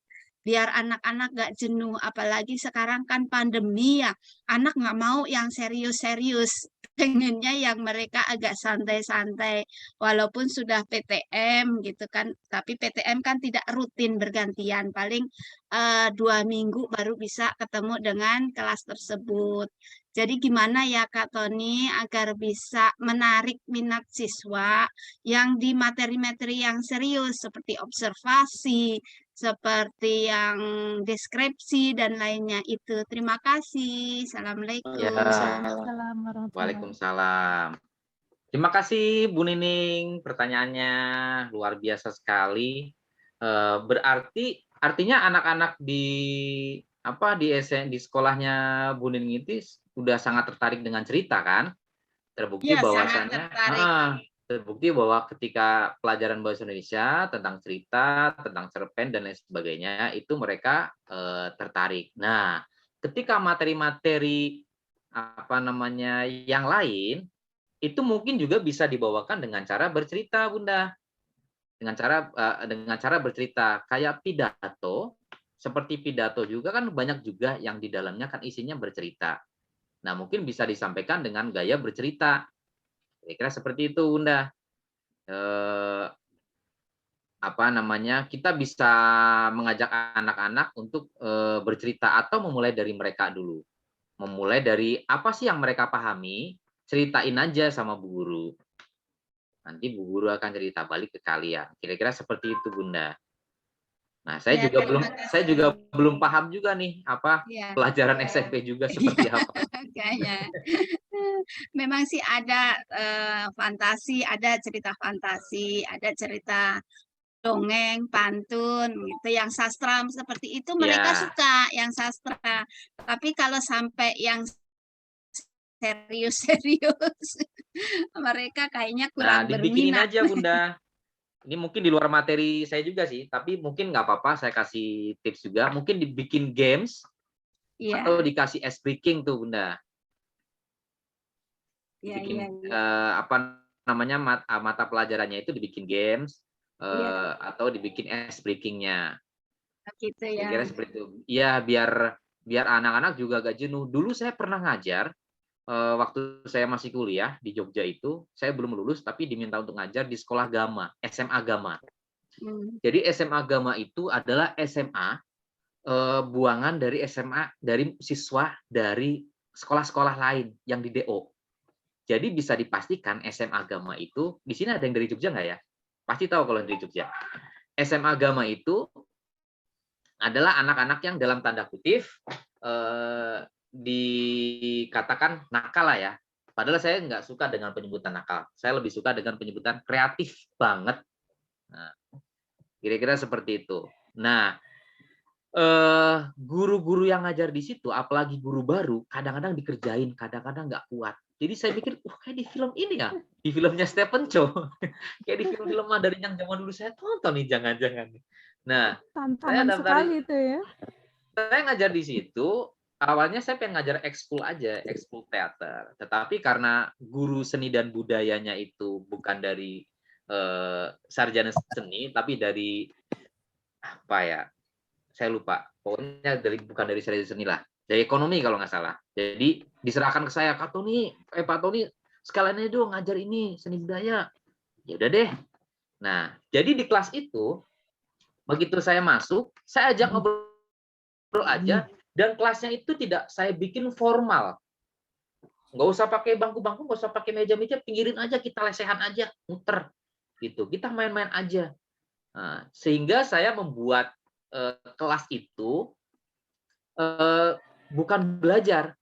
Biar anak-anak gak jenuh, apalagi sekarang kan pandemi ya, anak nggak mau yang serius-serius, pengennya yang mereka agak santai-santai, walaupun sudah PTM gitu kan, tapi PTM kan tidak rutin bergantian, paling 2 minggu baru bisa ketemu dengan kelas tersebut. Jadi gimana ya Kak Tony agar bisa menarik minat siswa yang di materi-materi yang serius seperti observasi, seperti yang deskripsi dan lainnya itu. Terima kasih. Assalamualaikum. Ya. Waalaikumsalam warahmatullahi Waalaikumsalam. Terima kasih Bu Nining, pertanyaannya luar biasa sekali. Berarti artinya anak-anak di di sekolahnya Bu Nining itu sudah sangat tertarik dengan cerita kan? Terbukti Iya, sangat bahwasannya tertarik. terbukti bahwa ketika pelajaran bahasa Indonesia tentang cerita, tentang cerpen dan lain sebagainya itu mereka tertarik. Nah, ketika materi-materi yang lain itu mungkin juga bisa dibawakan dengan cara bercerita, Bunda. Dengan cara bercerita kayak pidato, seperti pidato juga kan banyak juga yang di dalamnya kan isinya bercerita. Nah, mungkin bisa disampaikan dengan gaya bercerita. Kira-kira seperti itu, Bunda. Kita bisa mengajak anak-anak untuk bercerita atau memulai dari mereka dulu. Memulai dari apa sih yang mereka pahami, ceritain aja sama Bu Guru. Nanti Bu Guru akan cerita balik ke kalian. Kira-kira seperti itu, Bunda. Nah, saya Ya, juga belum paham juga nih ya. pelajaran SMP juga seperti apa. Kayaknya. Memang sih ada fantasi, ada cerita fantasi, ada cerita dongeng, pantun, gitu. Yang sastra seperti itu mereka Ya. suka, yang sastra. Tapi kalau sampai yang serius-serius, mereka kayaknya kurang dibikinin berminat. aja, Bunda. Ini mungkin di luar materi saya juga sih, tapi mungkin nggak apa-apa, saya kasih tips juga. Mungkin dibikin games, Iya, atau dikasih ice breaking tuh, Bunda. iya, Bikin iya. mata pelajarannya itu dibikin games, Iya. atau dibikin ice breaking-nya. Gitu ya. Kira-kira seperti itu. Iya, biar anak-anak juga gak jenuh. Dulu saya pernah ngajar, waktu saya masih kuliah di Jogja itu, saya belum lulus tapi diminta untuk ngajar di sekolah Gama, SMA Gama. Jadi SMA Gama itu adalah SMA buangan dari SMA dari siswa dari sekolah-sekolah lain yang di DO. Jadi bisa dipastikan SMA Gama itu, di sini ada yang dari Jogja nggak ya? Pasti tahu kalau yang dari Jogja. SMA Gama itu adalah anak-anak yang dalam tanda kutip dikatakan nakal lah ya. Padahal saya nggak suka dengan penyebutan nakal. Saya lebih suka dengan penyebutan kreatif banget. Nah, kira-kira seperti itu. Nah, guru-guru yang ngajar di situ, apalagi guru baru, kadang-kadang dikerjain, kadang-kadang nggak kuat. Jadi saya pikir, kayak di film ini ya, di filmnya Stephen Chow, kayak di film-film Mandarin yang zaman dulu saya tonton nih, jangan-jangan. Nah, Tantangan daftar sekali itu ya. saya ngajar di situ, awalnya saya pengen ngajar ekskul aja, ekskul teater. Tetapi karena guru seni dan budayanya itu bukan dari sarjana seni, tapi dari apa ya? Saya lupa. Pokoknya bukan dari sarjana seni lah, dari ekonomi kalau nggak salah. Jadi diserahkan ke saya, Pak Tony, sekalian aja dong ngajar ini seni budaya. Ya udah deh. Nah, jadi di kelas itu begitu saya masuk, saya ajak ngobrol aja, dan kelasnya itu tidak saya bikin formal. Nggak usah pakai bangku-bangku, nggak usah pakai meja-meja, pinggirin aja, kita lesehan aja, muter. Gitu. Kita main-main aja. Nah, sehingga saya membuat kelas itu bukan belajar,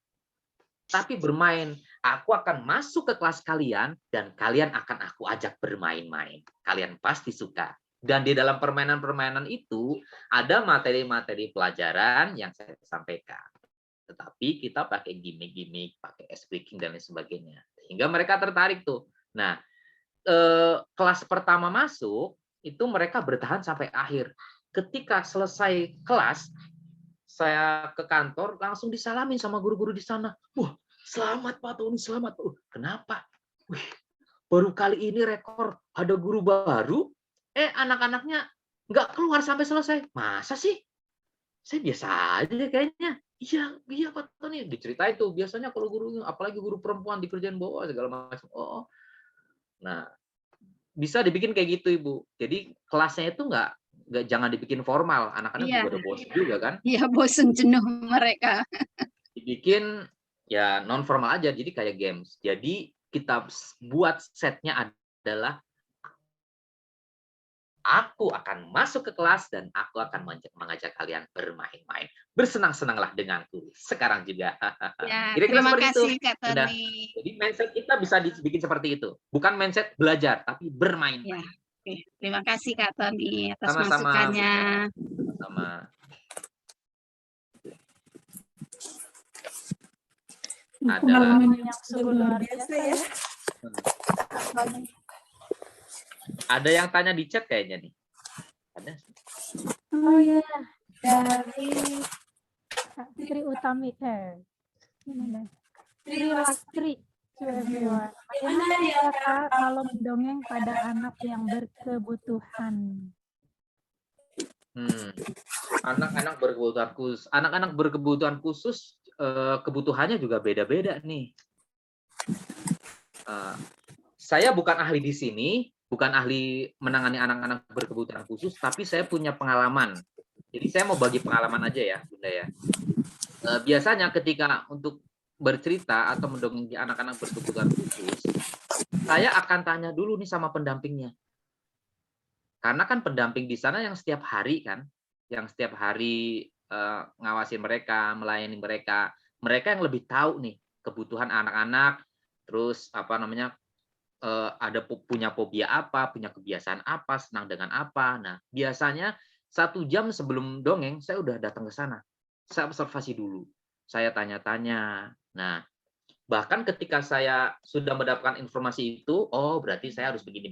tapi bermain. Aku akan masuk ke kelas kalian, dan kalian akan aku ajak bermain-main. Kalian pasti suka. Dan di dalam permainan-permainan itu, ada materi-materi pelajaran yang saya sampaikan. Tetapi kita pakai gimmick-gimmick, pakai ice breaking, dan lain sebagainya. Sehingga mereka tertarik tuh. Nah, kelas pertama masuk, itu mereka bertahan sampai akhir. Ketika selesai kelas, saya ke kantor, langsung disalamin sama guru-guru di sana. Wah, selamat Pak Tony, selamat. Kenapa? Wih, baru kali ini rekor ada guru baru, anak-anaknya nggak keluar sampai selesai. Masa sih? Saya biasa aja deh kayaknya. Iya Pak Tony. Diceritain tuh, biasanya kalau guru, apalagi guru perempuan dikerjain bawa segala macam. Oh. Nah, bisa dibikin kayak gitu Ibu. Jadi kelasnya itu nggak jangan dibikin formal, anak-anak Iya. juga udah bosan juga kan. Iya, bosen jenuh mereka. Dibikin ya non formal aja, jadi kayak games. Jadi kita buat setnya adalah aku akan masuk ke kelas dan aku akan mengajak kalian bermain-main. Bersenang-senanglah denganku. Sekarang juga. Ya, Kira-kira terima seperti itu. kasih Kak Udah. Tony. Jadi mindset kita bisa dibikin seperti itu. Bukan mindset belajar, tapi bermain. Ya, oke. Terima kasih Kak Tony atas Sama-sama. masukannya. Sama. Pengalaman yang sungguh luar biasa ya. Ada yang tanya di chat kayaknya nih. Ada? Oh ya, dari Kak Tri Utami. Gimana? Tri Lastri. Bagaimana ya Kak kalau mendongeng pada anak yang berkebutuhan? Anak-anak berkebutuhan khusus. Anak-anak berkebutuhan khusus, kebutuhannya juga beda-beda nih. Saya bukan ahli di sini, bukan ahli menangani anak-anak berkebutuhan khusus, tapi saya punya pengalaman. Jadi saya mau bagi pengalaman aja ya, Bunda ya. Biasanya ketika untuk bercerita atau mendongeng anak-anak berkebutuhan khusus, saya akan tanya dulu nih sama pendampingnya. Karena kan pendamping di sana yang setiap hari kan, yang setiap hari ngawasin mereka, melayani mereka, mereka yang lebih tahu nih kebutuhan anak-anak, terus apa namanya, ada punya fobia apa, punya kebiasaan apa, senang dengan apa. Nah, biasanya 1 jam sebelum dongeng, saya udah datang ke sana. Saya observasi dulu. Saya tanya-tanya. Nah, bahkan ketika saya sudah mendapatkan informasi itu, oh berarti saya harus begini.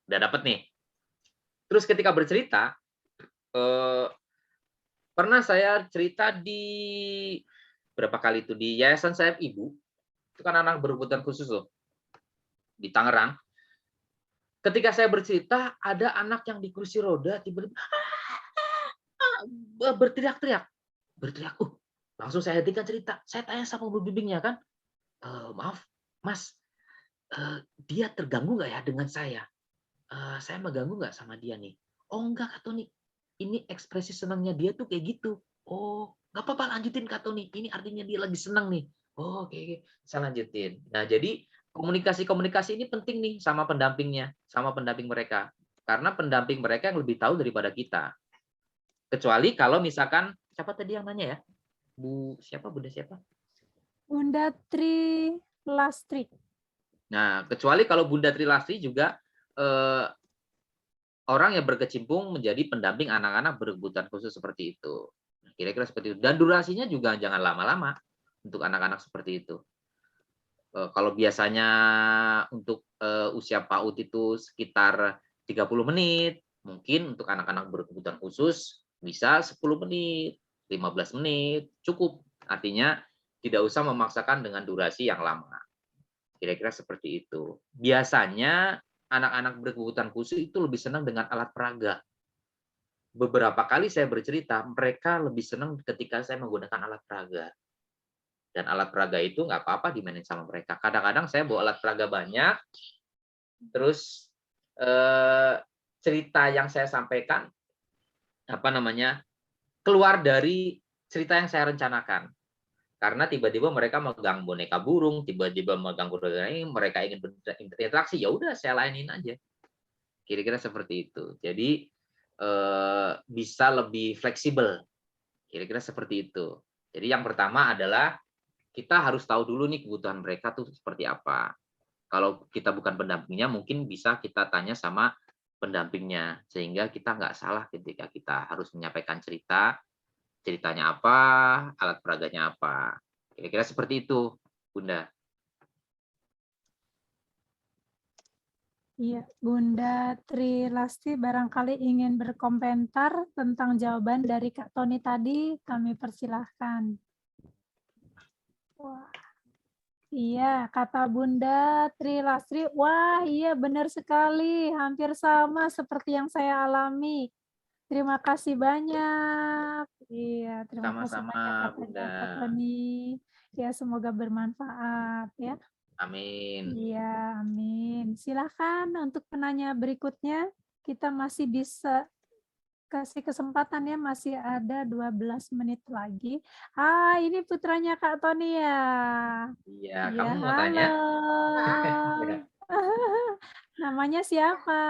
Udah dapat nih. Terus ketika bercerita, pernah saya cerita di berapa kali itu di Yayasan Sayap Ibu. Itu kan anak berkebutuhan khusus loh. Di Tangerang, ketika saya bercerita, ada anak yang di kursi roda tiba-tiba berteriak. Langsung saya hentikan cerita. Saya tanya sama pembimbingnya kan, maaf, Mas, dia terganggu nggak ya dengan saya? Saya mengganggu nggak sama dia nih? Oh enggak, Kak Tony. Ini ekspresi senangnya dia tuh kayak gitu. Oh, nggak apa-apa, lanjutin Kak Tony. Ini artinya dia lagi senang nih. Oh, oke. Saya lanjutin. Nah, jadi komunikasi ini penting nih sama pendampingnya, sama pendamping mereka. Karena pendamping mereka yang lebih tahu daripada kita. Kecuali kalau misalkan siapa tadi yang nanya ya? Bunda siapa? Bunda Tri Lastri. Nah, kecuali kalau Bunda Tri Lastri juga orang yang berkecimpung menjadi pendamping anak-anak berkebutuhan khusus seperti itu. Kira-kira seperti itu. Dan durasinya juga jangan lama-lama untuk anak-anak seperti itu. Kalau biasanya untuk usia PAUD itu sekitar 30 menit, mungkin untuk anak-anak berkebutuhan khusus bisa 10 menit, 15 menit, cukup. Artinya tidak usah memaksakan dengan durasi yang lama. Kira-kira seperti itu. Biasanya anak-anak berkebutuhan khusus itu lebih senang dengan alat peraga. Beberapa kali saya bercerita, mereka lebih senang ketika saya menggunakan alat peraga. Dan alat peraga itu nggak apa-apa dimainin sama mereka. Kadang-kadang saya bawa alat peraga banyak, terus cerita yang saya sampaikan keluar dari cerita yang saya rencanakan. Karena tiba-tiba mereka megang boneka burung, tiba-tiba megang boneka ini, mereka ingin berinteraksi, ya udah saya lainin aja. Kira-kira seperti itu. Jadi bisa lebih fleksibel. Kira-kira seperti itu. Jadi yang pertama adalah kita harus tahu dulu nih kebutuhan mereka tuh seperti apa. Kalau kita bukan pendampingnya, mungkin bisa kita tanya sama pendampingnya, sehingga kita nggak salah ketika kita harus menyampaikan ceritanya apa, alat peraganya apa. Kira-kira seperti itu, Bunda. Iya, Bunda Tri Lasti barangkali ingin berkomentar tentang jawaban dari Kak Tony tadi, kami persilahkan. Wah. Iya, kata Bunda Tri Lastri, wah iya benar sekali, hampir sama seperti yang saya alami. Terima kasih banyak. Iya, terima kasih Sama-sama, banyak Bunda. Kak Tony. Ya, semoga bermanfaat ya. Amin. Iya, amin. Silakan untuk penanya berikutnya. Kita masih bisa kasih kesempatan ya, masih ada 12 menit lagi. Ini putranya Kak Tony ya. Iya, Iya, kamu mau halo. tanya? Namanya siapa?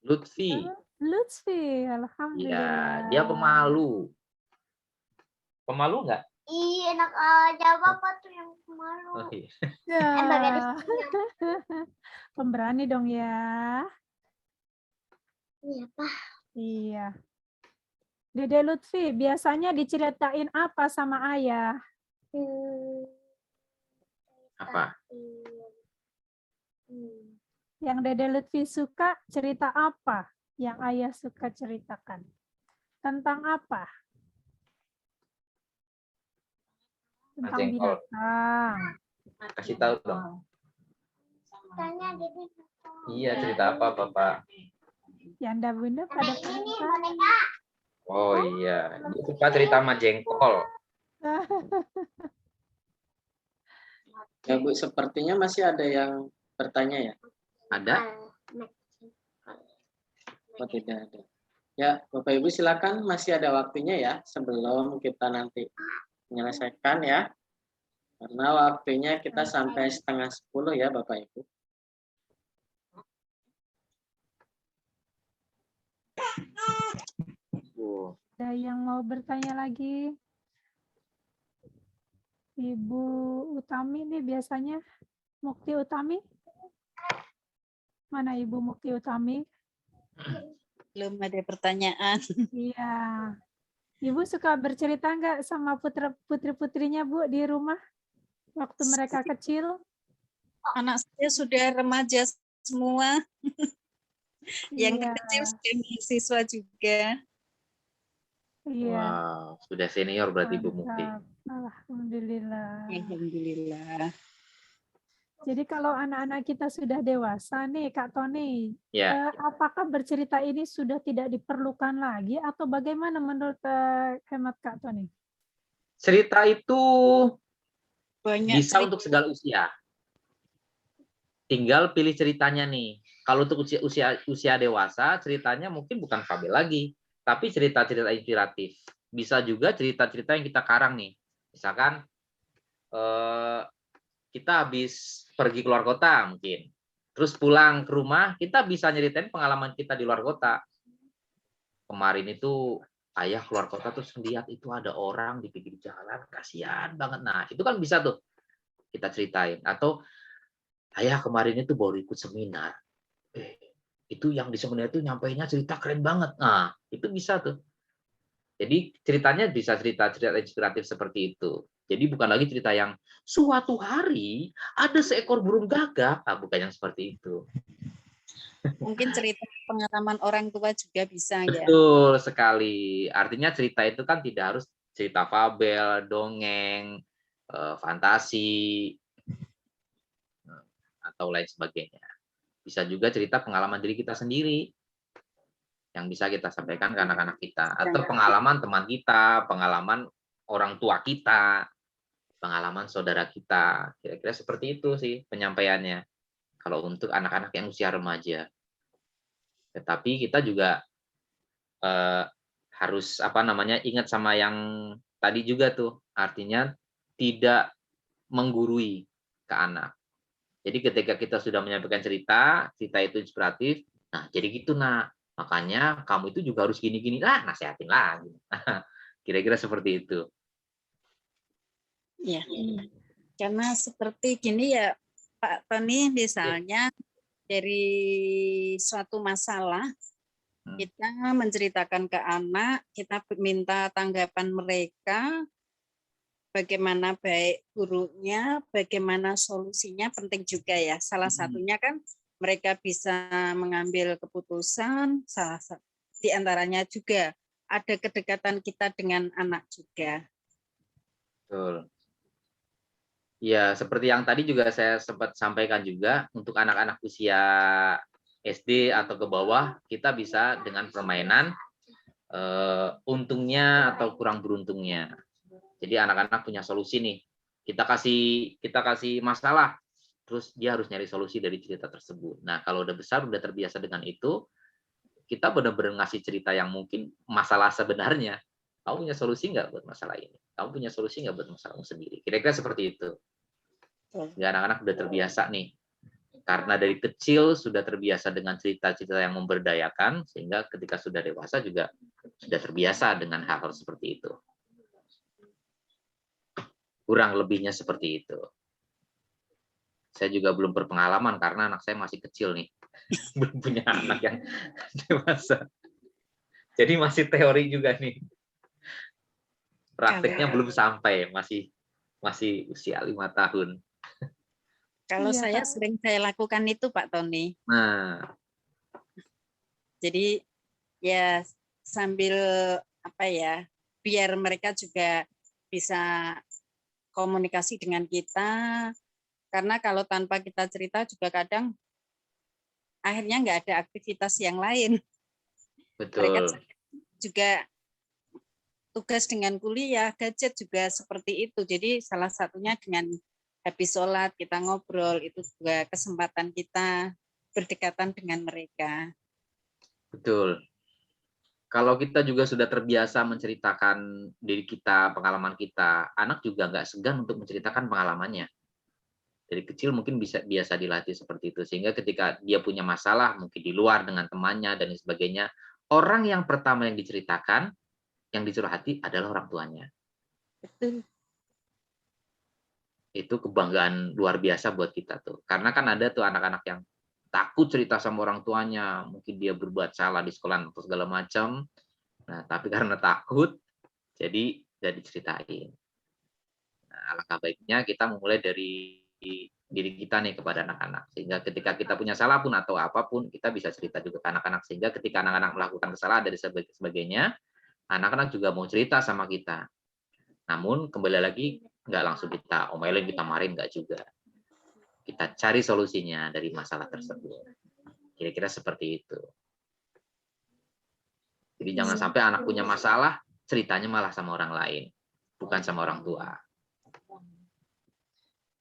Lutfi. Lutfi, Iya, alhamdulillah. dia pemalu. Pemalu nggak? Ih, enak aja Bapak tuh yang malu. Oh, iya. Bagian Ya. Pemberani dong ya. Iya, Pak. Iya. Dede Lutfi, biasanya diceritain apa sama ayah? Apa? Yang Dede Lutfi suka cerita apa? Yang ayah suka ceritakan? Tentang apa? Tentang Jengkol. binatang. Kasih tahu dong. Tanya Dede. Iya, cerita apa, Bapak? Yanda Bunda pada Ini cerita. boneka. Oh iya, dia suka cerita sama jengkol. Ya Bu, sepertinya masih ada yang bertanya ya? Ada? Oh tidak ada. Ya Bapak Ibu silakan, masih ada waktunya ya sebelum kita nanti menyelesaikan ya. Karena waktunya kita sampai 9:30 ya Bapak Ibu. Ada yang mau bertanya lagi? Ibu Utami nih biasanya. Mukti Utami? Mana Ibu Mukti Utami? Belum ada pertanyaan. Iya. Ibu suka bercerita nggak sama putri-putrinya Bu di rumah? Waktu mereka kecil? Anak saya sudah remaja semua. Yang Iya. kecil sudah mahasiswa juga. Iya. Wow, sudah senior berarti Bu Mukti. Mantap. Alhamdulillah. Alhamdulillah. Jadi kalau anak-anak kita sudah dewasa nih, Kak Tony, Ya, apakah bercerita ini sudah tidak diperlukan lagi atau bagaimana menurut hemat Kak Tony? cerita itu Banyak bisa cerita. untuk segala usia. Tinggal pilih ceritanya nih. Kalau untuk usia dewasa, ceritanya mungkin bukan fabel lagi, tapi cerita-cerita inspiratif. Bisa juga cerita-cerita yang kita karang nih. Misalkan kita habis pergi keluar kota mungkin. Terus pulang ke rumah, kita bisa nyeritain pengalaman kita di luar kota. Kemarin itu ayah keluar kota terus lihat itu ada orang di pinggir jalan, kasihan banget. Nah, itu kan bisa tuh kita ceritain. Atau ayah kemarin itu baru ikut seminar. Itu yang di seminar itu nyampainya cerita keren banget. Nah, itu bisa tuh. Jadi ceritanya bisa cerita-cerita inspiratif seperti itu. Jadi bukan lagi cerita yang suatu hari ada seekor burung gagak. Ah, bukan yang seperti itu. Mungkin cerita pengalaman orang tua juga bisa ya. Betul sekali. Artinya cerita itu kan tidak harus cerita fabel, dongeng, fantasi, atau lain sebagainya. Bisa juga cerita pengalaman diri kita sendiri yang bisa kita sampaikan ke anak-anak kita. Atau pengalaman teman kita, pengalaman orang tua kita, pengalaman saudara kita. Kira-kira seperti itu sih penyampaiannya. Kalau untuk anak-anak yang usia remaja. Tetapi kita juga harus ingat sama yang tadi juga tuh, artinya tidak menggurui ke anak. Jadi ketika kita sudah menyampaikan cerita itu inspiratif, nah jadi gitu nak, makanya kamu itu juga harus gini-gini lah, nasihatin lagi. Kira-kira seperti itu. Ya, karena seperti gini ya Pak Tony, misalnya dari suatu masalah kita menceritakan ke anak, kita minta tanggapan mereka, bagaimana baik buruknya, bagaimana solusinya penting juga ya. Salah satunya kan mereka bisa mengambil keputusan, salah satu di antaranya juga ada kedekatan kita dengan anak juga. Betul. Ya, seperti yang tadi juga saya sempat sampaikan juga, untuk anak-anak usia SD atau ke bawah, kita bisa dengan permainan untungnya atau kurang beruntungnya. Jadi anak-anak punya solusi nih. Kita kasih masalah, terus dia harus nyari solusi dari cerita tersebut. Nah, kalau udah besar, udah terbiasa dengan itu, kita benar-benar ngasih cerita yang mungkin masalah sebenarnya. Kamu punya solusi nggak buat masalah ini? Kamu punya solusi nggak buat masalahmu sendiri? Kira-kira seperti itu. Ya, anak-anak udah terbiasa nih. Karena dari kecil sudah terbiasa dengan cerita-cerita yang memberdayakan, sehingga ketika sudah dewasa juga sudah terbiasa dengan hal-hal seperti itu. Kurang lebihnya seperti itu. Saya juga belum berpengalaman karena anak saya masih kecil nih. Belum punya anak yang dewasa. Jadi masih teori juga nih. Prakteknya belum sampai, masih usia 5 tahun. Kalau Iya, saya Kak. sering saya lakukan itu Pak Tony. Nah, Jadi ya sambil biar mereka juga bisa komunikasi dengan kita, karena kalau tanpa kita cerita juga kadang akhirnya nggak ada aktivitas yang lain. Mereka betul. juga tugas dengan kuliah, gadget juga seperti itu. Jadi salah satunya dengan habis sholat kita ngobrol, itu juga kesempatan kita berdekatan dengan mereka. Betul. Kalau kita juga sudah terbiasa menceritakan diri kita, pengalaman kita, anak juga nggak segan untuk menceritakan pengalamannya. Dari kecil mungkin biasa dilatih seperti itu, sehingga ketika dia punya masalah, mungkin di luar dengan temannya dan sebagainya, orang yang pertama yang diceritakan, yang dicurhati adalah orang tuanya. Betul. Itu kebanggaan luar biasa buat kita tuh. Karena kan ada tuh anak-anak yang takut cerita sama orang tuanya, mungkin dia berbuat salah di sekolah atau segala macam. Nah, tapi karena takut, jadi diceritain. Nah, alangkah baiknya kita memulai dari diri kita nih kepada anak-anak. Sehingga ketika kita punya salah pun atau apapun, kita bisa cerita juga ke anak-anak. Sehingga ketika anak-anak melakukan kesalahan dari sebagainya, anak-anak juga mau cerita sama kita. Namun kembali lagi, nggak langsung kita omelin, kita marahin, nggak juga. Kita cari solusinya dari masalah tersebut. Kira-kira seperti itu. Jadi jangan sampai anak punya masalah, ceritanya malah sama orang lain, bukan sama orang tua.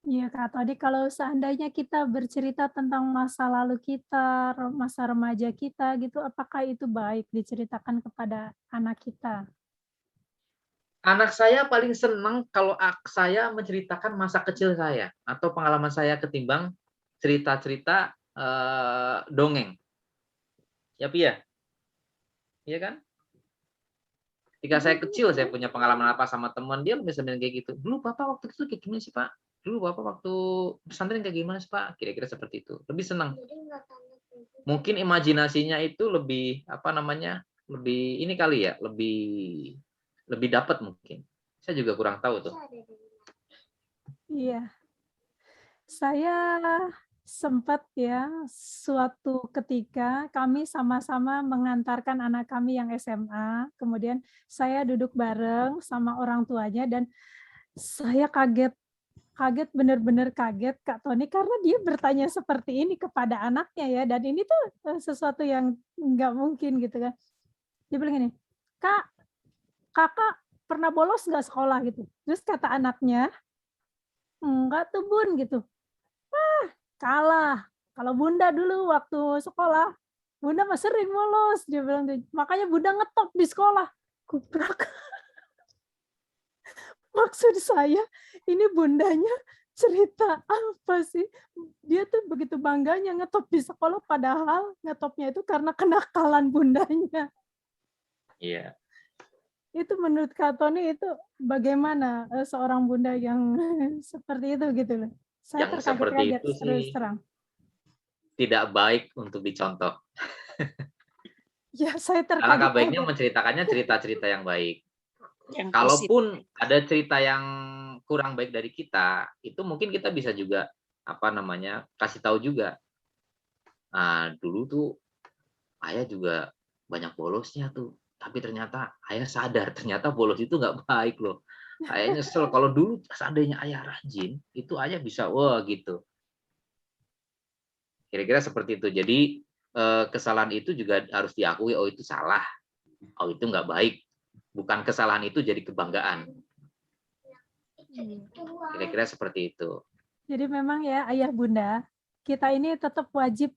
Iya, Kak. Tadi kalau seandainya kita bercerita tentang masa lalu kita, masa remaja kita gitu, apakah itu baik diceritakan kepada anak kita? Anak saya paling senang kalau saya menceritakan masa kecil saya atau pengalaman saya ketimbang cerita-cerita dongeng. Ya Pi ya? Iya kan? Ketika saya kecil, saya punya pengalaman apa sama teman, dia misalnya kayak gitu. Dulu Bapak waktu itu kayak gimana sih Pak? Dulu Bapak waktu pesantren kayak gimana sih Pak? Kira-kira seperti itu. Lebih senang. Mungkin imajinasinya itu lebih apa namanya? Lebih ini kali ya, lebih dapat mungkin. Saya juga kurang tahu tuh. Iya. Saya sempat ya suatu ketika kami sama-sama mengantarkan anak kami yang SMA, kemudian saya duduk bareng sama orang tuanya dan saya kaget benar-benar kaget Kak Tony karena dia bertanya seperti ini kepada anaknya ya, dan ini tuh sesuatu yang nggak mungkin gitu kan. Dia bilang gini, Kak, kakak pernah bolos nggak sekolah gitu? Terus kata anaknya, enggak tuh Bun gitu. Kalah. Kalau Bunda dulu waktu sekolah, Bunda mah sering bolos. Dia bilang, makanya Bunda ngetop di sekolah. Kuprak. Maksud saya, ini Bundanya cerita apa sih? Dia tuh begitu bangganya ngetop di sekolah, padahal ngetopnya itu karena kenakalan Bundanya. Iya. Itu menurut Kak Tony itu bagaimana seorang Bunda yang seperti itu gitu loh. Saya Yang seperti terkaget-kaget itu terus sih terang. tidak baik untuk dicontoh. Ya, saya Alangkah baiknya terkaget-kaget. menceritakannya cerita-cerita yang baik. Yang positif. Kalaupun ada cerita yang kurang baik dari kita, itu mungkin kita bisa juga apa namanya kasih tahu juga. Nah, dulu tuh ayah juga banyak bolosnya tuh, tapi ternyata ayah sadar ternyata bolos itu nggak baik loh. Ayah nyesel kalau dulu seandainya ayah rajin, itu ayah bisa wah gitu. Kira-kira seperti itu. Jadi kesalahan itu juga harus diakui. Oh itu salah. Oh itu nggak baik. Bukan kesalahan itu jadi kebanggaan. Kira-kira seperti itu. Jadi memang ya ayah bunda, kita ini tetap wajib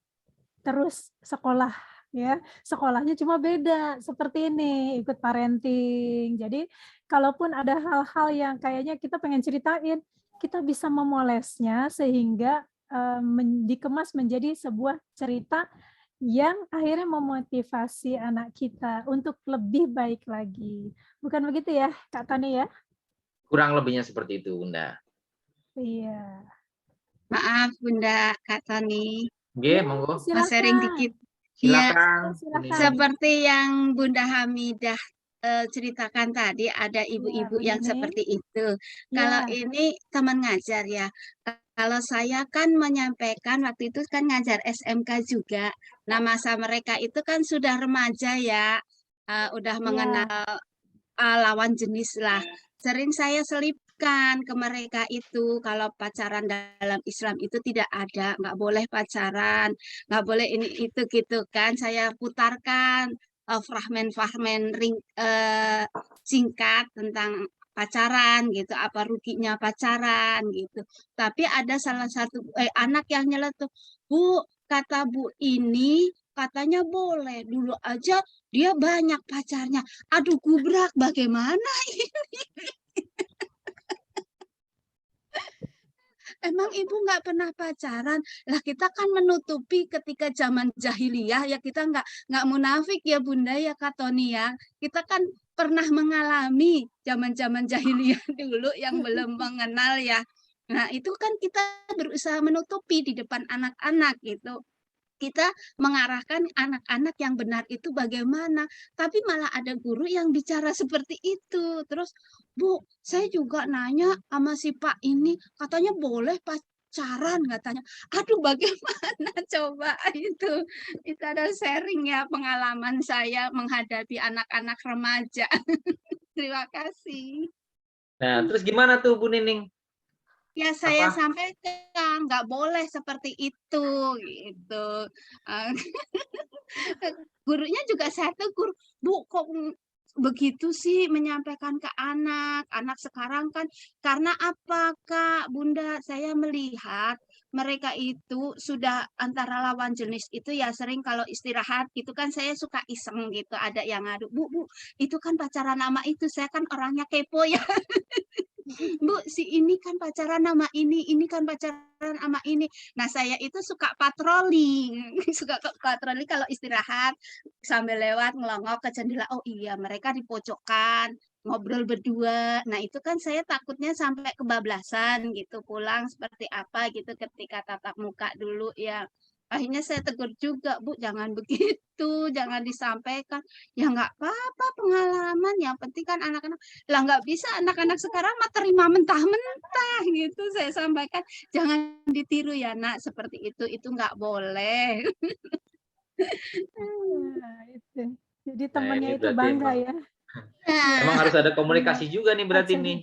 terus sekolah ya. Sekolahnya cuma beda seperti ini, ikut parenting. Jadi kalaupun ada hal-hal yang kayaknya kita pengen ceritain, kita bisa memolesnya sehingga dikemas menjadi sebuah cerita yang akhirnya memotivasi anak kita untuk lebih baik lagi. Bukan begitu ya, Kak Tani ya? Kurang lebihnya seperti itu, Bunda. Iya. Maaf Bunda Kak Tani, Oke, Ya, monggo. mau sharing silakan. dikit. Ya, Silakan. silakan. seperti yang Bunda Hamidah ceritakan tadi, ada ibu-ibu Bu yang Nining. seperti itu. Kalau Ya. ini teman ngajar ya. Kalau saya kan menyampaikan waktu itu kan ngajar SMK juga. Nah, masa mereka itu kan sudah remaja ya, udah mengenal lawan jenis lah. Sering saya selipkan ke mereka itu kalau pacaran dalam Islam itu tidak ada, nggak boleh pacaran, nggak boleh ini itu gitu kan. Saya putarkan fragmen-fragmen singkat tentang pacaran gitu, apa ruginya pacaran gitu. Tapi ada salah satu anak yang nyeletuk, Bu, kata Bu ini katanya boleh, dulu aja dia banyak pacarnya. Aduh gubrak, bagaimana ini? Emang ibu nggak pernah pacaran? Lah kita kan menutupi ketika zaman jahiliyah ya, kita nggak munafik ya Bunda ya Kak Toni ya. Kita kan pernah mengalami zaman-zaman jahiliyah dulu yang belum mengenal ya. Nah itu kan kita berusaha menutupi di depan anak-anak gitu. Kita mengarahkan anak-anak yang benar itu bagaimana. Tapi malah ada guru yang bicara seperti itu. Terus, Bu, saya juga nanya sama si Pak ini, katanya boleh pacaran katanya. Aduh, bagaimana coba itu? Itu ada sharing ya pengalaman saya menghadapi anak-anak remaja. Terima kasih. Nah, terus gimana tuh Bu Nining? Ya saya Apa? sampaikan nggak boleh seperti itu gitu. Gurunya juga saya tegur, Bu kok begitu sih menyampaikan ke anak sekarang kan karena apa Kak Bunda, saya melihat mereka itu sudah antara lawan jenis itu ya sering kalau istirahat itu kan saya suka iseng gitu, ada yang ngadu, Bu itu kan pacaran nama itu, saya kan orangnya kepo ya. Bu, si ini kan pacaran sama ini kan pacaran sama ini. Nah, saya itu suka patroli. Suka patroli kalau istirahat sambil lewat ngelongok ke jendela. Oh iya, mereka di pojokan ngobrol berdua. Nah, itu kan saya takutnya sampai kebablasan gitu, pulang seperti apa gitu ketika tatap muka dulu ya. Akhirnya saya tegur juga, Bu, jangan begitu, jangan disampaikan. Ya nggak apa-apa pengalaman, yang penting kan anak-anak lah nggak bisa anak-anak sekarang mah terima mentah-mentah gitu. Saya sampaikan jangan ditiru ya nak, seperti itu nggak boleh. Nah, itu. Jadi Nah, temannya ini itu berarti bangga emang ya. emang harus ada komunikasi juga nih berarti Pacar. nih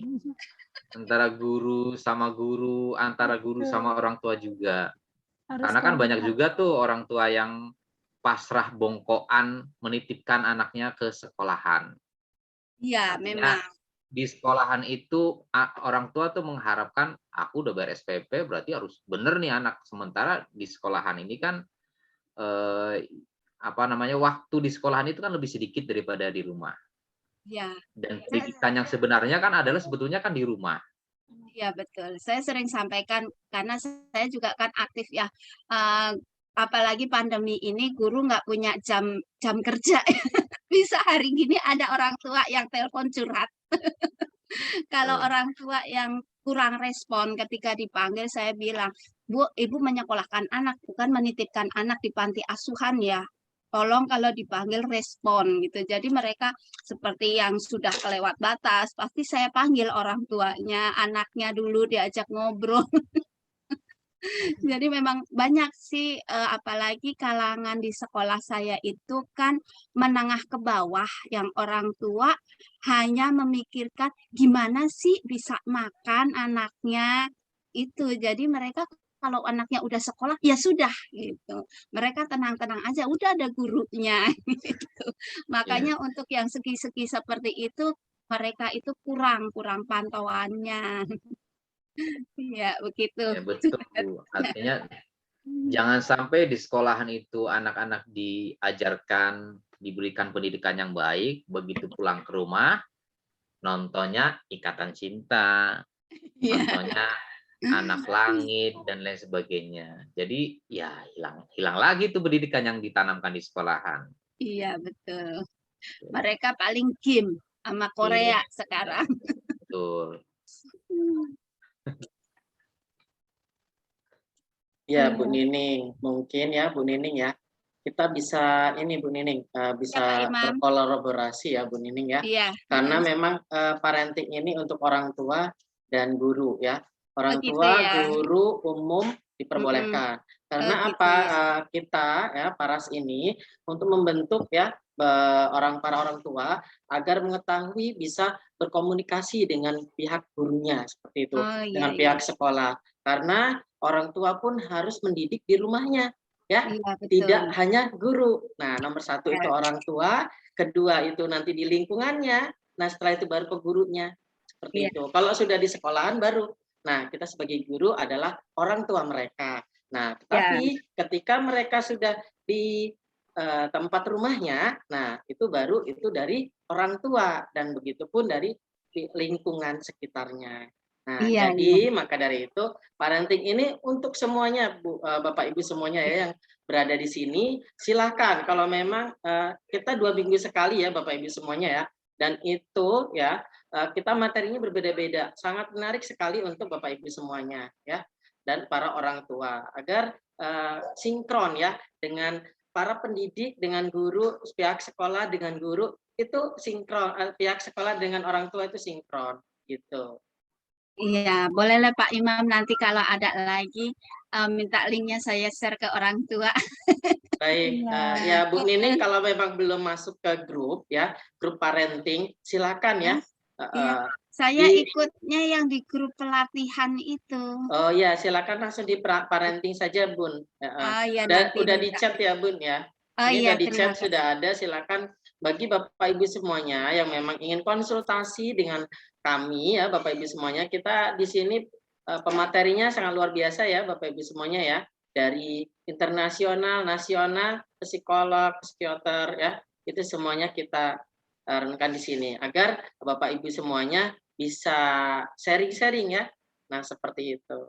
antara guru sama guru, antara guru Betul. sama orang tua juga. Harus Karena kan banyak komunikasi. juga tuh orang tua yang pasrah bongkoan menitipkan anaknya ke sekolahan. Iya, Artinya memang. di sekolahan itu orang tua tuh mengharapkan aku udah bayar SPP berarti harus bener nih anak. Sementara di sekolahan ini kan apa namanya, waktu di sekolahan itu kan lebih sedikit daripada di rumah. Ya, Dan pendidikan yang sebenarnya kan adalah sebetulnya kan di rumah. ya betul. Saya sering sampaikan karena saya juga kan aktif ya. eh, Apalagi pandemi ini guru nggak punya jam kerja. Bisa hari gini ada orang tua yang telepon curhat. Kalau orang tua yang kurang respon ketika dipanggil, saya bilang, Bu, Ibu menyekolahkan anak, bukan menitipkan anak di panti asuhan ya. Tolong kalau dipanggil respon gitu. Jadi mereka seperti yang sudah kelewat batas, pasti saya panggil orang tuanya, anaknya dulu diajak ngobrol. Jadi memang banyak sih, apalagi kalangan di sekolah saya itu kan menengah ke bawah, yang orang tua hanya memikirkan gimana sih bisa makan anaknya itu. Jadi mereka kalau anaknya udah sekolah ya sudah gitu. Mereka tenang-tenang aja, udah ada gurunya gitu. Iya. Makanya untuk yang segi-segi seperti itu mereka itu kurang pantauannya. Iya, begitu. Ya betul, Bu. Artinya jangan sampai di sekolahan itu anak-anak diajarkan, diberikan pendidikan yang baik, begitu pulang ke rumah, nontonnya Ikatan Cinta, Iya. nontonnya Anak Langit, dan lain sebagainya. Jadi ya hilang lagi tuh pendidikan yang ditanamkan di sekolahan. Iya, betul. Mereka paling game sama Iya, Korea sekarang. betul. Ya, Bu Iya. Nining, mungkin ya Bu Nining ya. Kita bisa ini Bu Nining, Ya, Pak bisa Imam. berkolaborasi ya Bu Nining ya. Iya. Karena memang parenting ini untuk orang tua dan guru ya. Orang Begitu tua, ya. guru umum diperbolehkan. Karena Gitu apa? ya. Kita ya paras ini untuk membentuk ya para orang tua agar mengetahui bisa berkomunikasi dengan pihak gurunya seperti itu, Oh iya, dengan iya. pihak sekolah. Karena orang tua pun harus mendidik di rumahnya, ya, Iya, tidak betul. hanya guru. Nah, nomor satu itu Ya. orang tua, kedua itu nanti di lingkungannya, nah setelah itu baru ke gurunya, seperti Iya. itu. Kalau sudah di sekolahan baru, nah kita sebagai guru adalah orang tua mereka. Nah, tetapi ketika mereka sudah di tempat rumahnya, nah itu baru itu dari orang tua dan begitupun dari lingkungan sekitarnya. Nah, Iya, iya. jadi maka dari itu parenting ini untuk semuanya, Bapak Ibu semuanya ya yang berada di sini, silakan kalau memang kita 2 minggu sekali ya Bapak Ibu semuanya ya, dan itu ya kita materinya berbeda-beda, sangat menarik sekali untuk Bapak Ibu semuanya ya, dan para orang tua agar sinkron ya dengan para pendidik, dengan guru, pihak sekolah dengan guru itu sinkron, pihak sekolah dengan orang tua itu sinkron gitu. Iya, bolehlah Pak Imam nanti kalau ada lagi minta linknya saya share ke orang tua. Baik, ya Bu Nining kalau memang belum masuk ke grup ya, grup parenting, silakan ya. Iya, saya ikutnya yang di grup pelatihan itu. Oh ya, silakan langsung di parenting saja Bun. Oh iya, Dan nanti udah di minta. chat ya Bun ya. Oh Ini iya, udah di terima chat kasih. sudah ada, silakan bagi Bapak Ibu semuanya yang memang ingin konsultasi dengan kami ya Bapak Ibu semuanya, kita di sini pematerinya sangat luar biasa ya Bapak Ibu semuanya ya, dari internasional, nasional, psikolog, psikiater ya, itu semuanya kita renungkan di sini agar Bapak Ibu semuanya bisa sharing-sharing ya. Nah, seperti itu.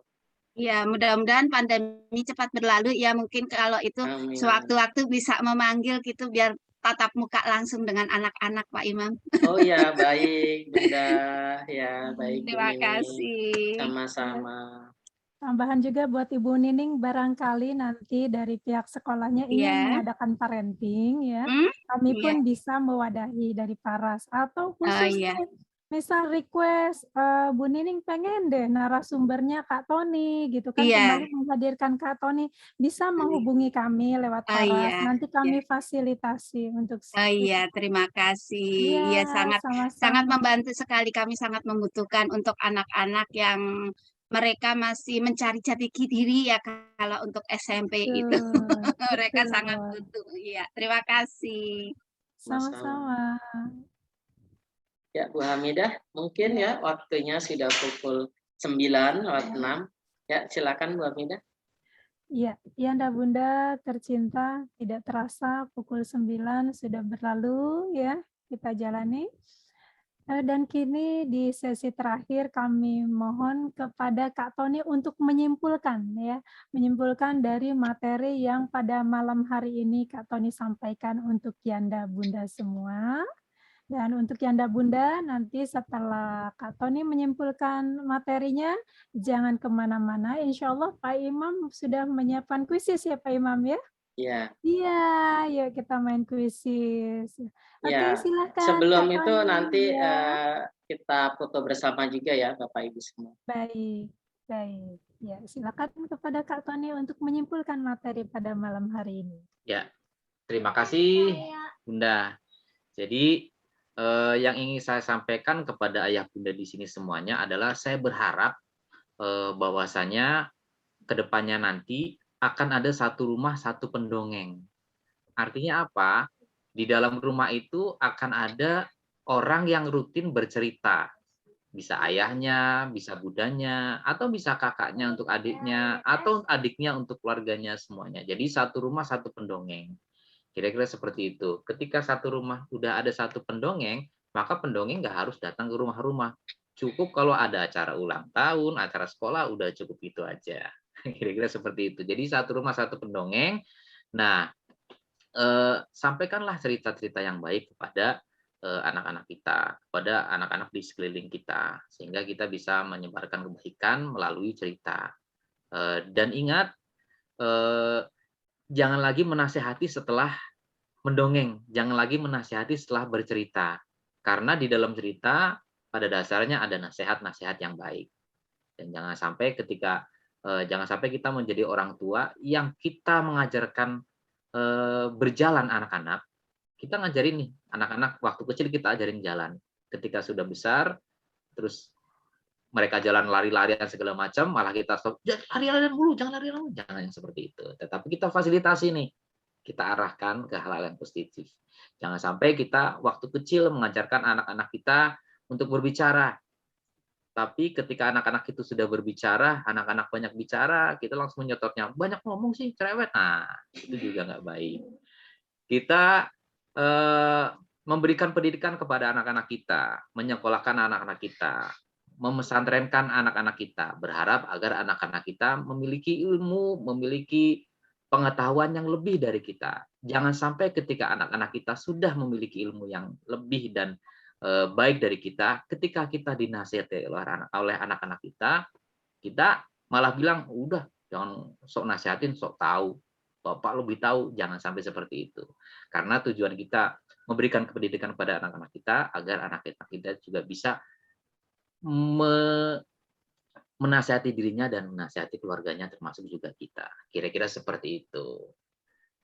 Ya, mudah-mudahan pandemi cepat berlalu. Ya, mungkin kalau itu Amin. sewaktu-waktu bisa memanggil gitu biar tatap muka langsung dengan anak-anak, Pak Imam. Oh ya, baik Bunda. Ya, baik Bu Terima Nining. kasih. Sama-sama. Tambahan juga buat Ibu Nining, barangkali nanti dari pihak sekolahnya ingin Iya. mengadakan parenting ya, Hmm? kami Iya. pun bisa mewadahi dari Paras atau Oh khusus iya. nih, misal request Bu Nining pengen deh narasumbernya Kak Tony gitu kan, Iya. kembali menghadirkan Kak Tony, bisa menghubungi kami lewat Oh Paras, iya. nanti Iya. kami fasilitasi untuk Oh iya, terima kasih. Iya, Iya, sangat sama-sama. membantu sekali. Kami sangat membutuhkan untuk anak-anak yang mereka masih mencari jati diri ya kalau untuk SMP itu. Betul, Mereka sangat betul. butuh. Iya, terima kasih. Sama-sama. Sama-sama. Ya, Bu Hamidah, mungkin ya waktunya sudah pukul 9:06. Ya, silakan Bu Hamidah. Iya, Yanda Bunda tercinta, tidak terasa pukul 9 sudah berlalu ya, kita jalani. Dan kini di sesi terakhir kami mohon kepada Kak Tony untuk menyimpulkan ya, menyimpulkan dari materi yang pada malam hari ini Kak Tony sampaikan untuk Yanda Bunda semua. Dan untuk Yanda Bunda, nanti setelah Kak Tony menyimpulkan materinya, jangan kemana-mana. Insya Allah Pak Imam sudah menyiapkan kuisis ya Pak Imam ya? Ya. Iya, yuk kita main kuisis. Oke, Ya, silakan sebelum Kak itu Tony. nanti Ya. kita foto bersama juga ya Bapak Ibu semua. Baik, baik. Ya, silakan kepada Kak Tony untuk menyimpulkan materi pada malam hari ini. Ya, terima kasih Bunda. Jadi yang ingin saya sampaikan kepada ayah bunda di sini semuanya adalah saya berharap bahwasanya kedepannya nanti akan ada satu rumah satu pendongeng. Artinya apa? Di dalam rumah itu akan ada orang yang rutin bercerita. Bisa ayahnya, bisa bundanya, atau bisa kakaknya untuk adiknya, atau adiknya untuk keluarganya semuanya. Jadi satu rumah satu pendongeng. Kira-kira seperti itu. Ketika satu rumah udah ada satu pendongeng, maka pendongeng nggak harus datang ke rumah-rumah. Cukup kalau ada acara ulang tahun, acara sekolah, udah cukup itu aja. Kira-kira seperti itu. Jadi satu rumah satu pendongeng. Nah, sampaikanlah cerita-cerita yang baik kepada anak-anak kita, kepada anak-anak di sekeliling kita, sehingga kita bisa menyebarkan kebaikan melalui cerita. Dan ingat, jangan lagi menasehati setelah mendongeng, jangan lagi menasehati setelah bercerita. Karena di dalam cerita pada dasarnya ada nasihat-nasihat yang baik. Dan jangan sampai kita menjadi orang tua yang kita mengajarkan berjalan anak-anak. Kita ngajarin nih anak-anak waktu kecil kita ajarin jalan. Ketika sudah besar, terus mereka jalan lari-larian segala macam, malah kita stop, jangan lari-larian dulu, jangan lari-larian dulu. Jangan yang seperti itu. Tetapi kita fasilitasi nih, kita arahkan ke hal-hal yang positif. Jangan sampai kita waktu kecil mengajarkan anak-anak kita untuk berbicara. Tapi ketika anak-anak itu sudah berbicara, anak-anak banyak bicara, kita langsung menyetopnya. Banyak ngomong sih, cerewet. Nah, itu juga nggak baik. Kita memberikan pendidikan kepada anak-anak kita, menyekolahkan anak-anak kita, memesantrenkan anak-anak kita, berharap agar anak-anak kita memiliki ilmu, memiliki pengetahuan yang lebih dari kita. Jangan sampai ketika anak-anak kita sudah memiliki ilmu yang lebih dan baik dari kita, ketika kita dinasihati oleh anak-anak kita malah bilang, udah jangan sok nasihatin, sok tahu. Bapak lebih tahu, jangan sampai seperti itu. Karena tujuan kita memberikan pendidikan kepada anak-anak kita agar anak-anak kita juga bisa menasihati dirinya dan menasihati keluarganya termasuk juga kita. Kira-kira seperti itu.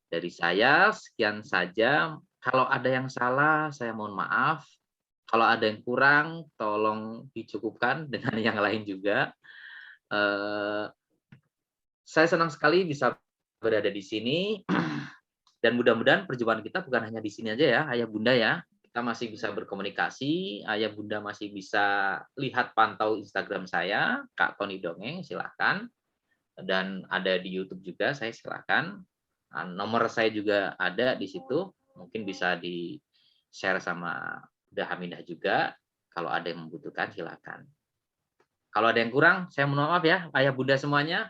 Dari saya sekian saja. Kalau ada yang salah, saya mohon maaf. Kalau ada yang kurang, tolong dicukupkan dengan yang lain juga. Saya senang sekali bisa berada di sini. Dan mudah-mudahan perjumpaan kita bukan hanya di sini aja ya, Ayah Bunda ya. Kita masih bisa berkomunikasi, Ayah Bunda masih bisa lihat pantau Instagram saya, Kak Tony Dongeng, silahkan. Dan ada di YouTube juga, saya silahkan. Nomor saya juga ada di situ, mungkin bisa di-share sama Bunda Hamidah juga. Kalau ada yang membutuhkan, silakan. Kalau ada yang kurang, saya mohon maaf ya, ayah bunda semuanya.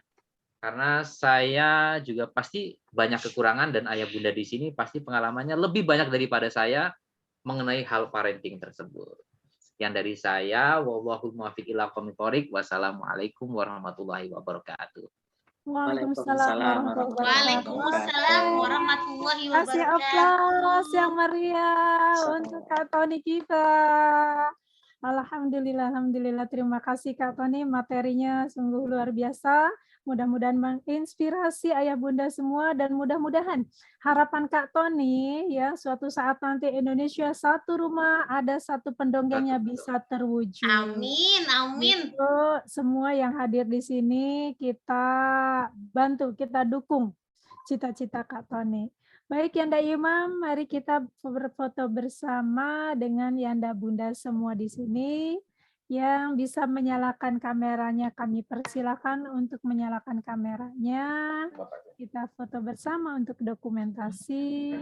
Karena saya juga pasti banyak kekurangan dan ayah bunda di sini pasti pengalamannya lebih banyak daripada saya mengenai hal parenting tersebut. Sekian dari saya, wallahul muwaffiq ila aqwamit thoriq. Wassalamualaikum warahmatullahi wabarakatuh. Waalaikumsalam warahmatullahi Waalaikumsalam warahmatullahi Kasih aplaus yang meriah untuk Kak Tony kita. Alhamdulillah, alhamdulillah. Terima kasih Kak Tony, materinya sungguh luar biasa. Mudah-mudahan menginspirasi ayah bunda semua dan mudah-mudahan harapan Kak Tony ya suatu saat nanti Indonesia satu rumah ada satu pendongengnya bisa terwujud. Amin, amin. Itu semua yang hadir di sini kita bantu, kita dukung cita-cita Kak Tony. Baik Yanda Imam, mari kita berfoto bersama dengan Yanda Bunda semua di sini. Yang bisa menyalakan kameranya kami persilakan untuk menyalakan kameranya. Kita foto bersama untuk dokumentasi.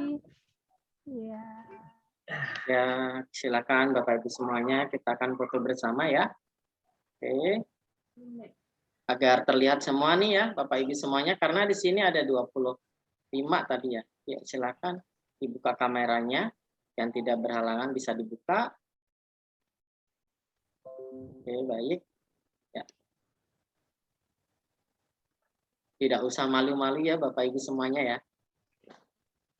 Ya. Ya, silakan Bapak Ibu semuanya, kita akan foto bersama ya. Oke. Agar terlihat semua nih ya Bapak Ibu semuanya, karena di sini ada 25 tadi ya. Ya, silakan dibuka kameranya. Yang tidak berhalangan bisa dibuka. Oke, baik. Ya. Tidak usah malu-malu ya Bapak Ibu semuanya ya.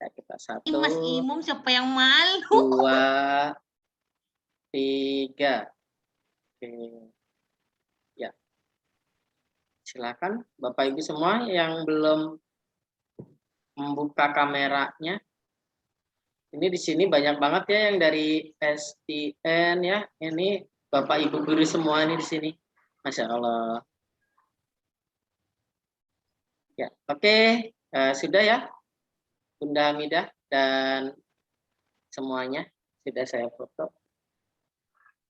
Ya, kita Ih, Mas 1, Imum siapa yang malu? 2, 3. Oke. Ya. Silakan Bapak Ibu semua yang belum membuka kameranya. Ini di sini banyak banget ya yang dari STN ya. Ini Bapak Ibu guru semua ini di sini. Masya Allah. Ya, oke. Sudah ya. Bunda Hamidah dan semuanya sudah saya foto.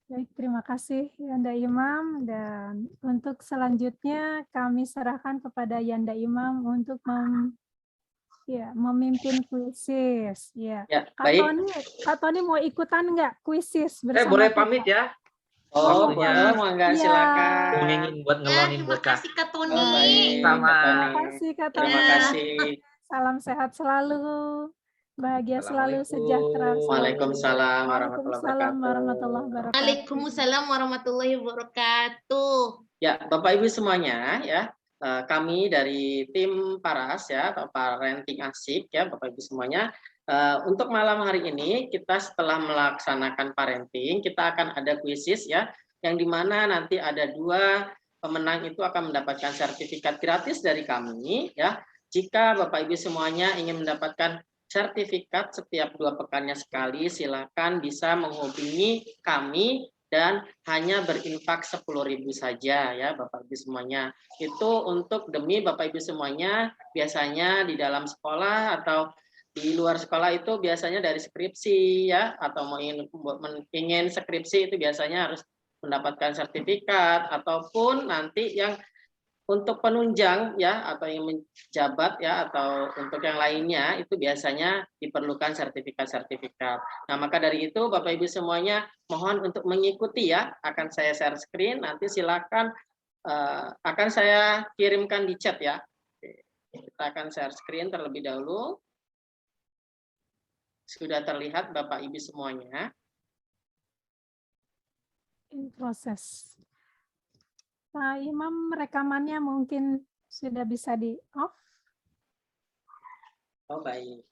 Baik, terima kasih Yanda Imam, dan untuk selanjutnya kami serahkan kepada Yanda Imam untuk memimpin kuisis. Ya. Ya, Kak baik. Kak Tony mau ikutan nggak kuisis bersama Boleh kita? pamit ya. Oh, Waktunya. boleh, mangga Iya. silakan. Ngomongin buat ngelonin Terima bocah. kasih Kak Oh, Tony. baik, Sama. Kak Tony. Terima kasih Kak Tony. Terima kasih. Salam sehat selalu, bahagia selalu, sejahtera selalu. Waalaikumsalam warahmatullahi Waalaikumsalam wabarakatuh. warahmatullahi wabarakatuh. Waalaikumsalam warahmatullahi wabarakatuh. Ya, Bapak Ibu semuanya ya, kami dari tim Paras ya atau Parenting Asik ya, Bapak Ibu semuanya. Untuk malam hari ini kita setelah melaksanakan parenting, kita akan ada kuisis ya, yang dimana nanti ada 2 pemenang itu akan mendapatkan sertifikat gratis dari kami ya. Jika Bapak Ibu semuanya ingin mendapatkan sertifikat setiap 2 pekannya sekali, silakan bisa menghubungi kami dan hanya berinfak 10.000 saja ya Bapak Ibu semuanya. Itu untuk demi Bapak Ibu semuanya, biasanya di dalam sekolah atau di luar sekolah itu biasanya dari skripsi ya, atau ingin skripsi itu biasanya harus mendapatkan sertifikat, ataupun nanti yang untuk penunjang ya atau yang menjabat ya atau untuk yang lainnya itu biasanya diperlukan sertifikat-sertifikat. Nah, maka dari itu Bapak Ibu semuanya mohon untuk mengikuti ya, akan saya share screen, nanti silakan akan saya kirimkan di chat ya. Kita akan share screen terlebih dahulu. Sudah terlihat Bapak Ibu semuanya. In proses. Pak Imam, rekamannya mungkin sudah bisa di off. Oh, baik.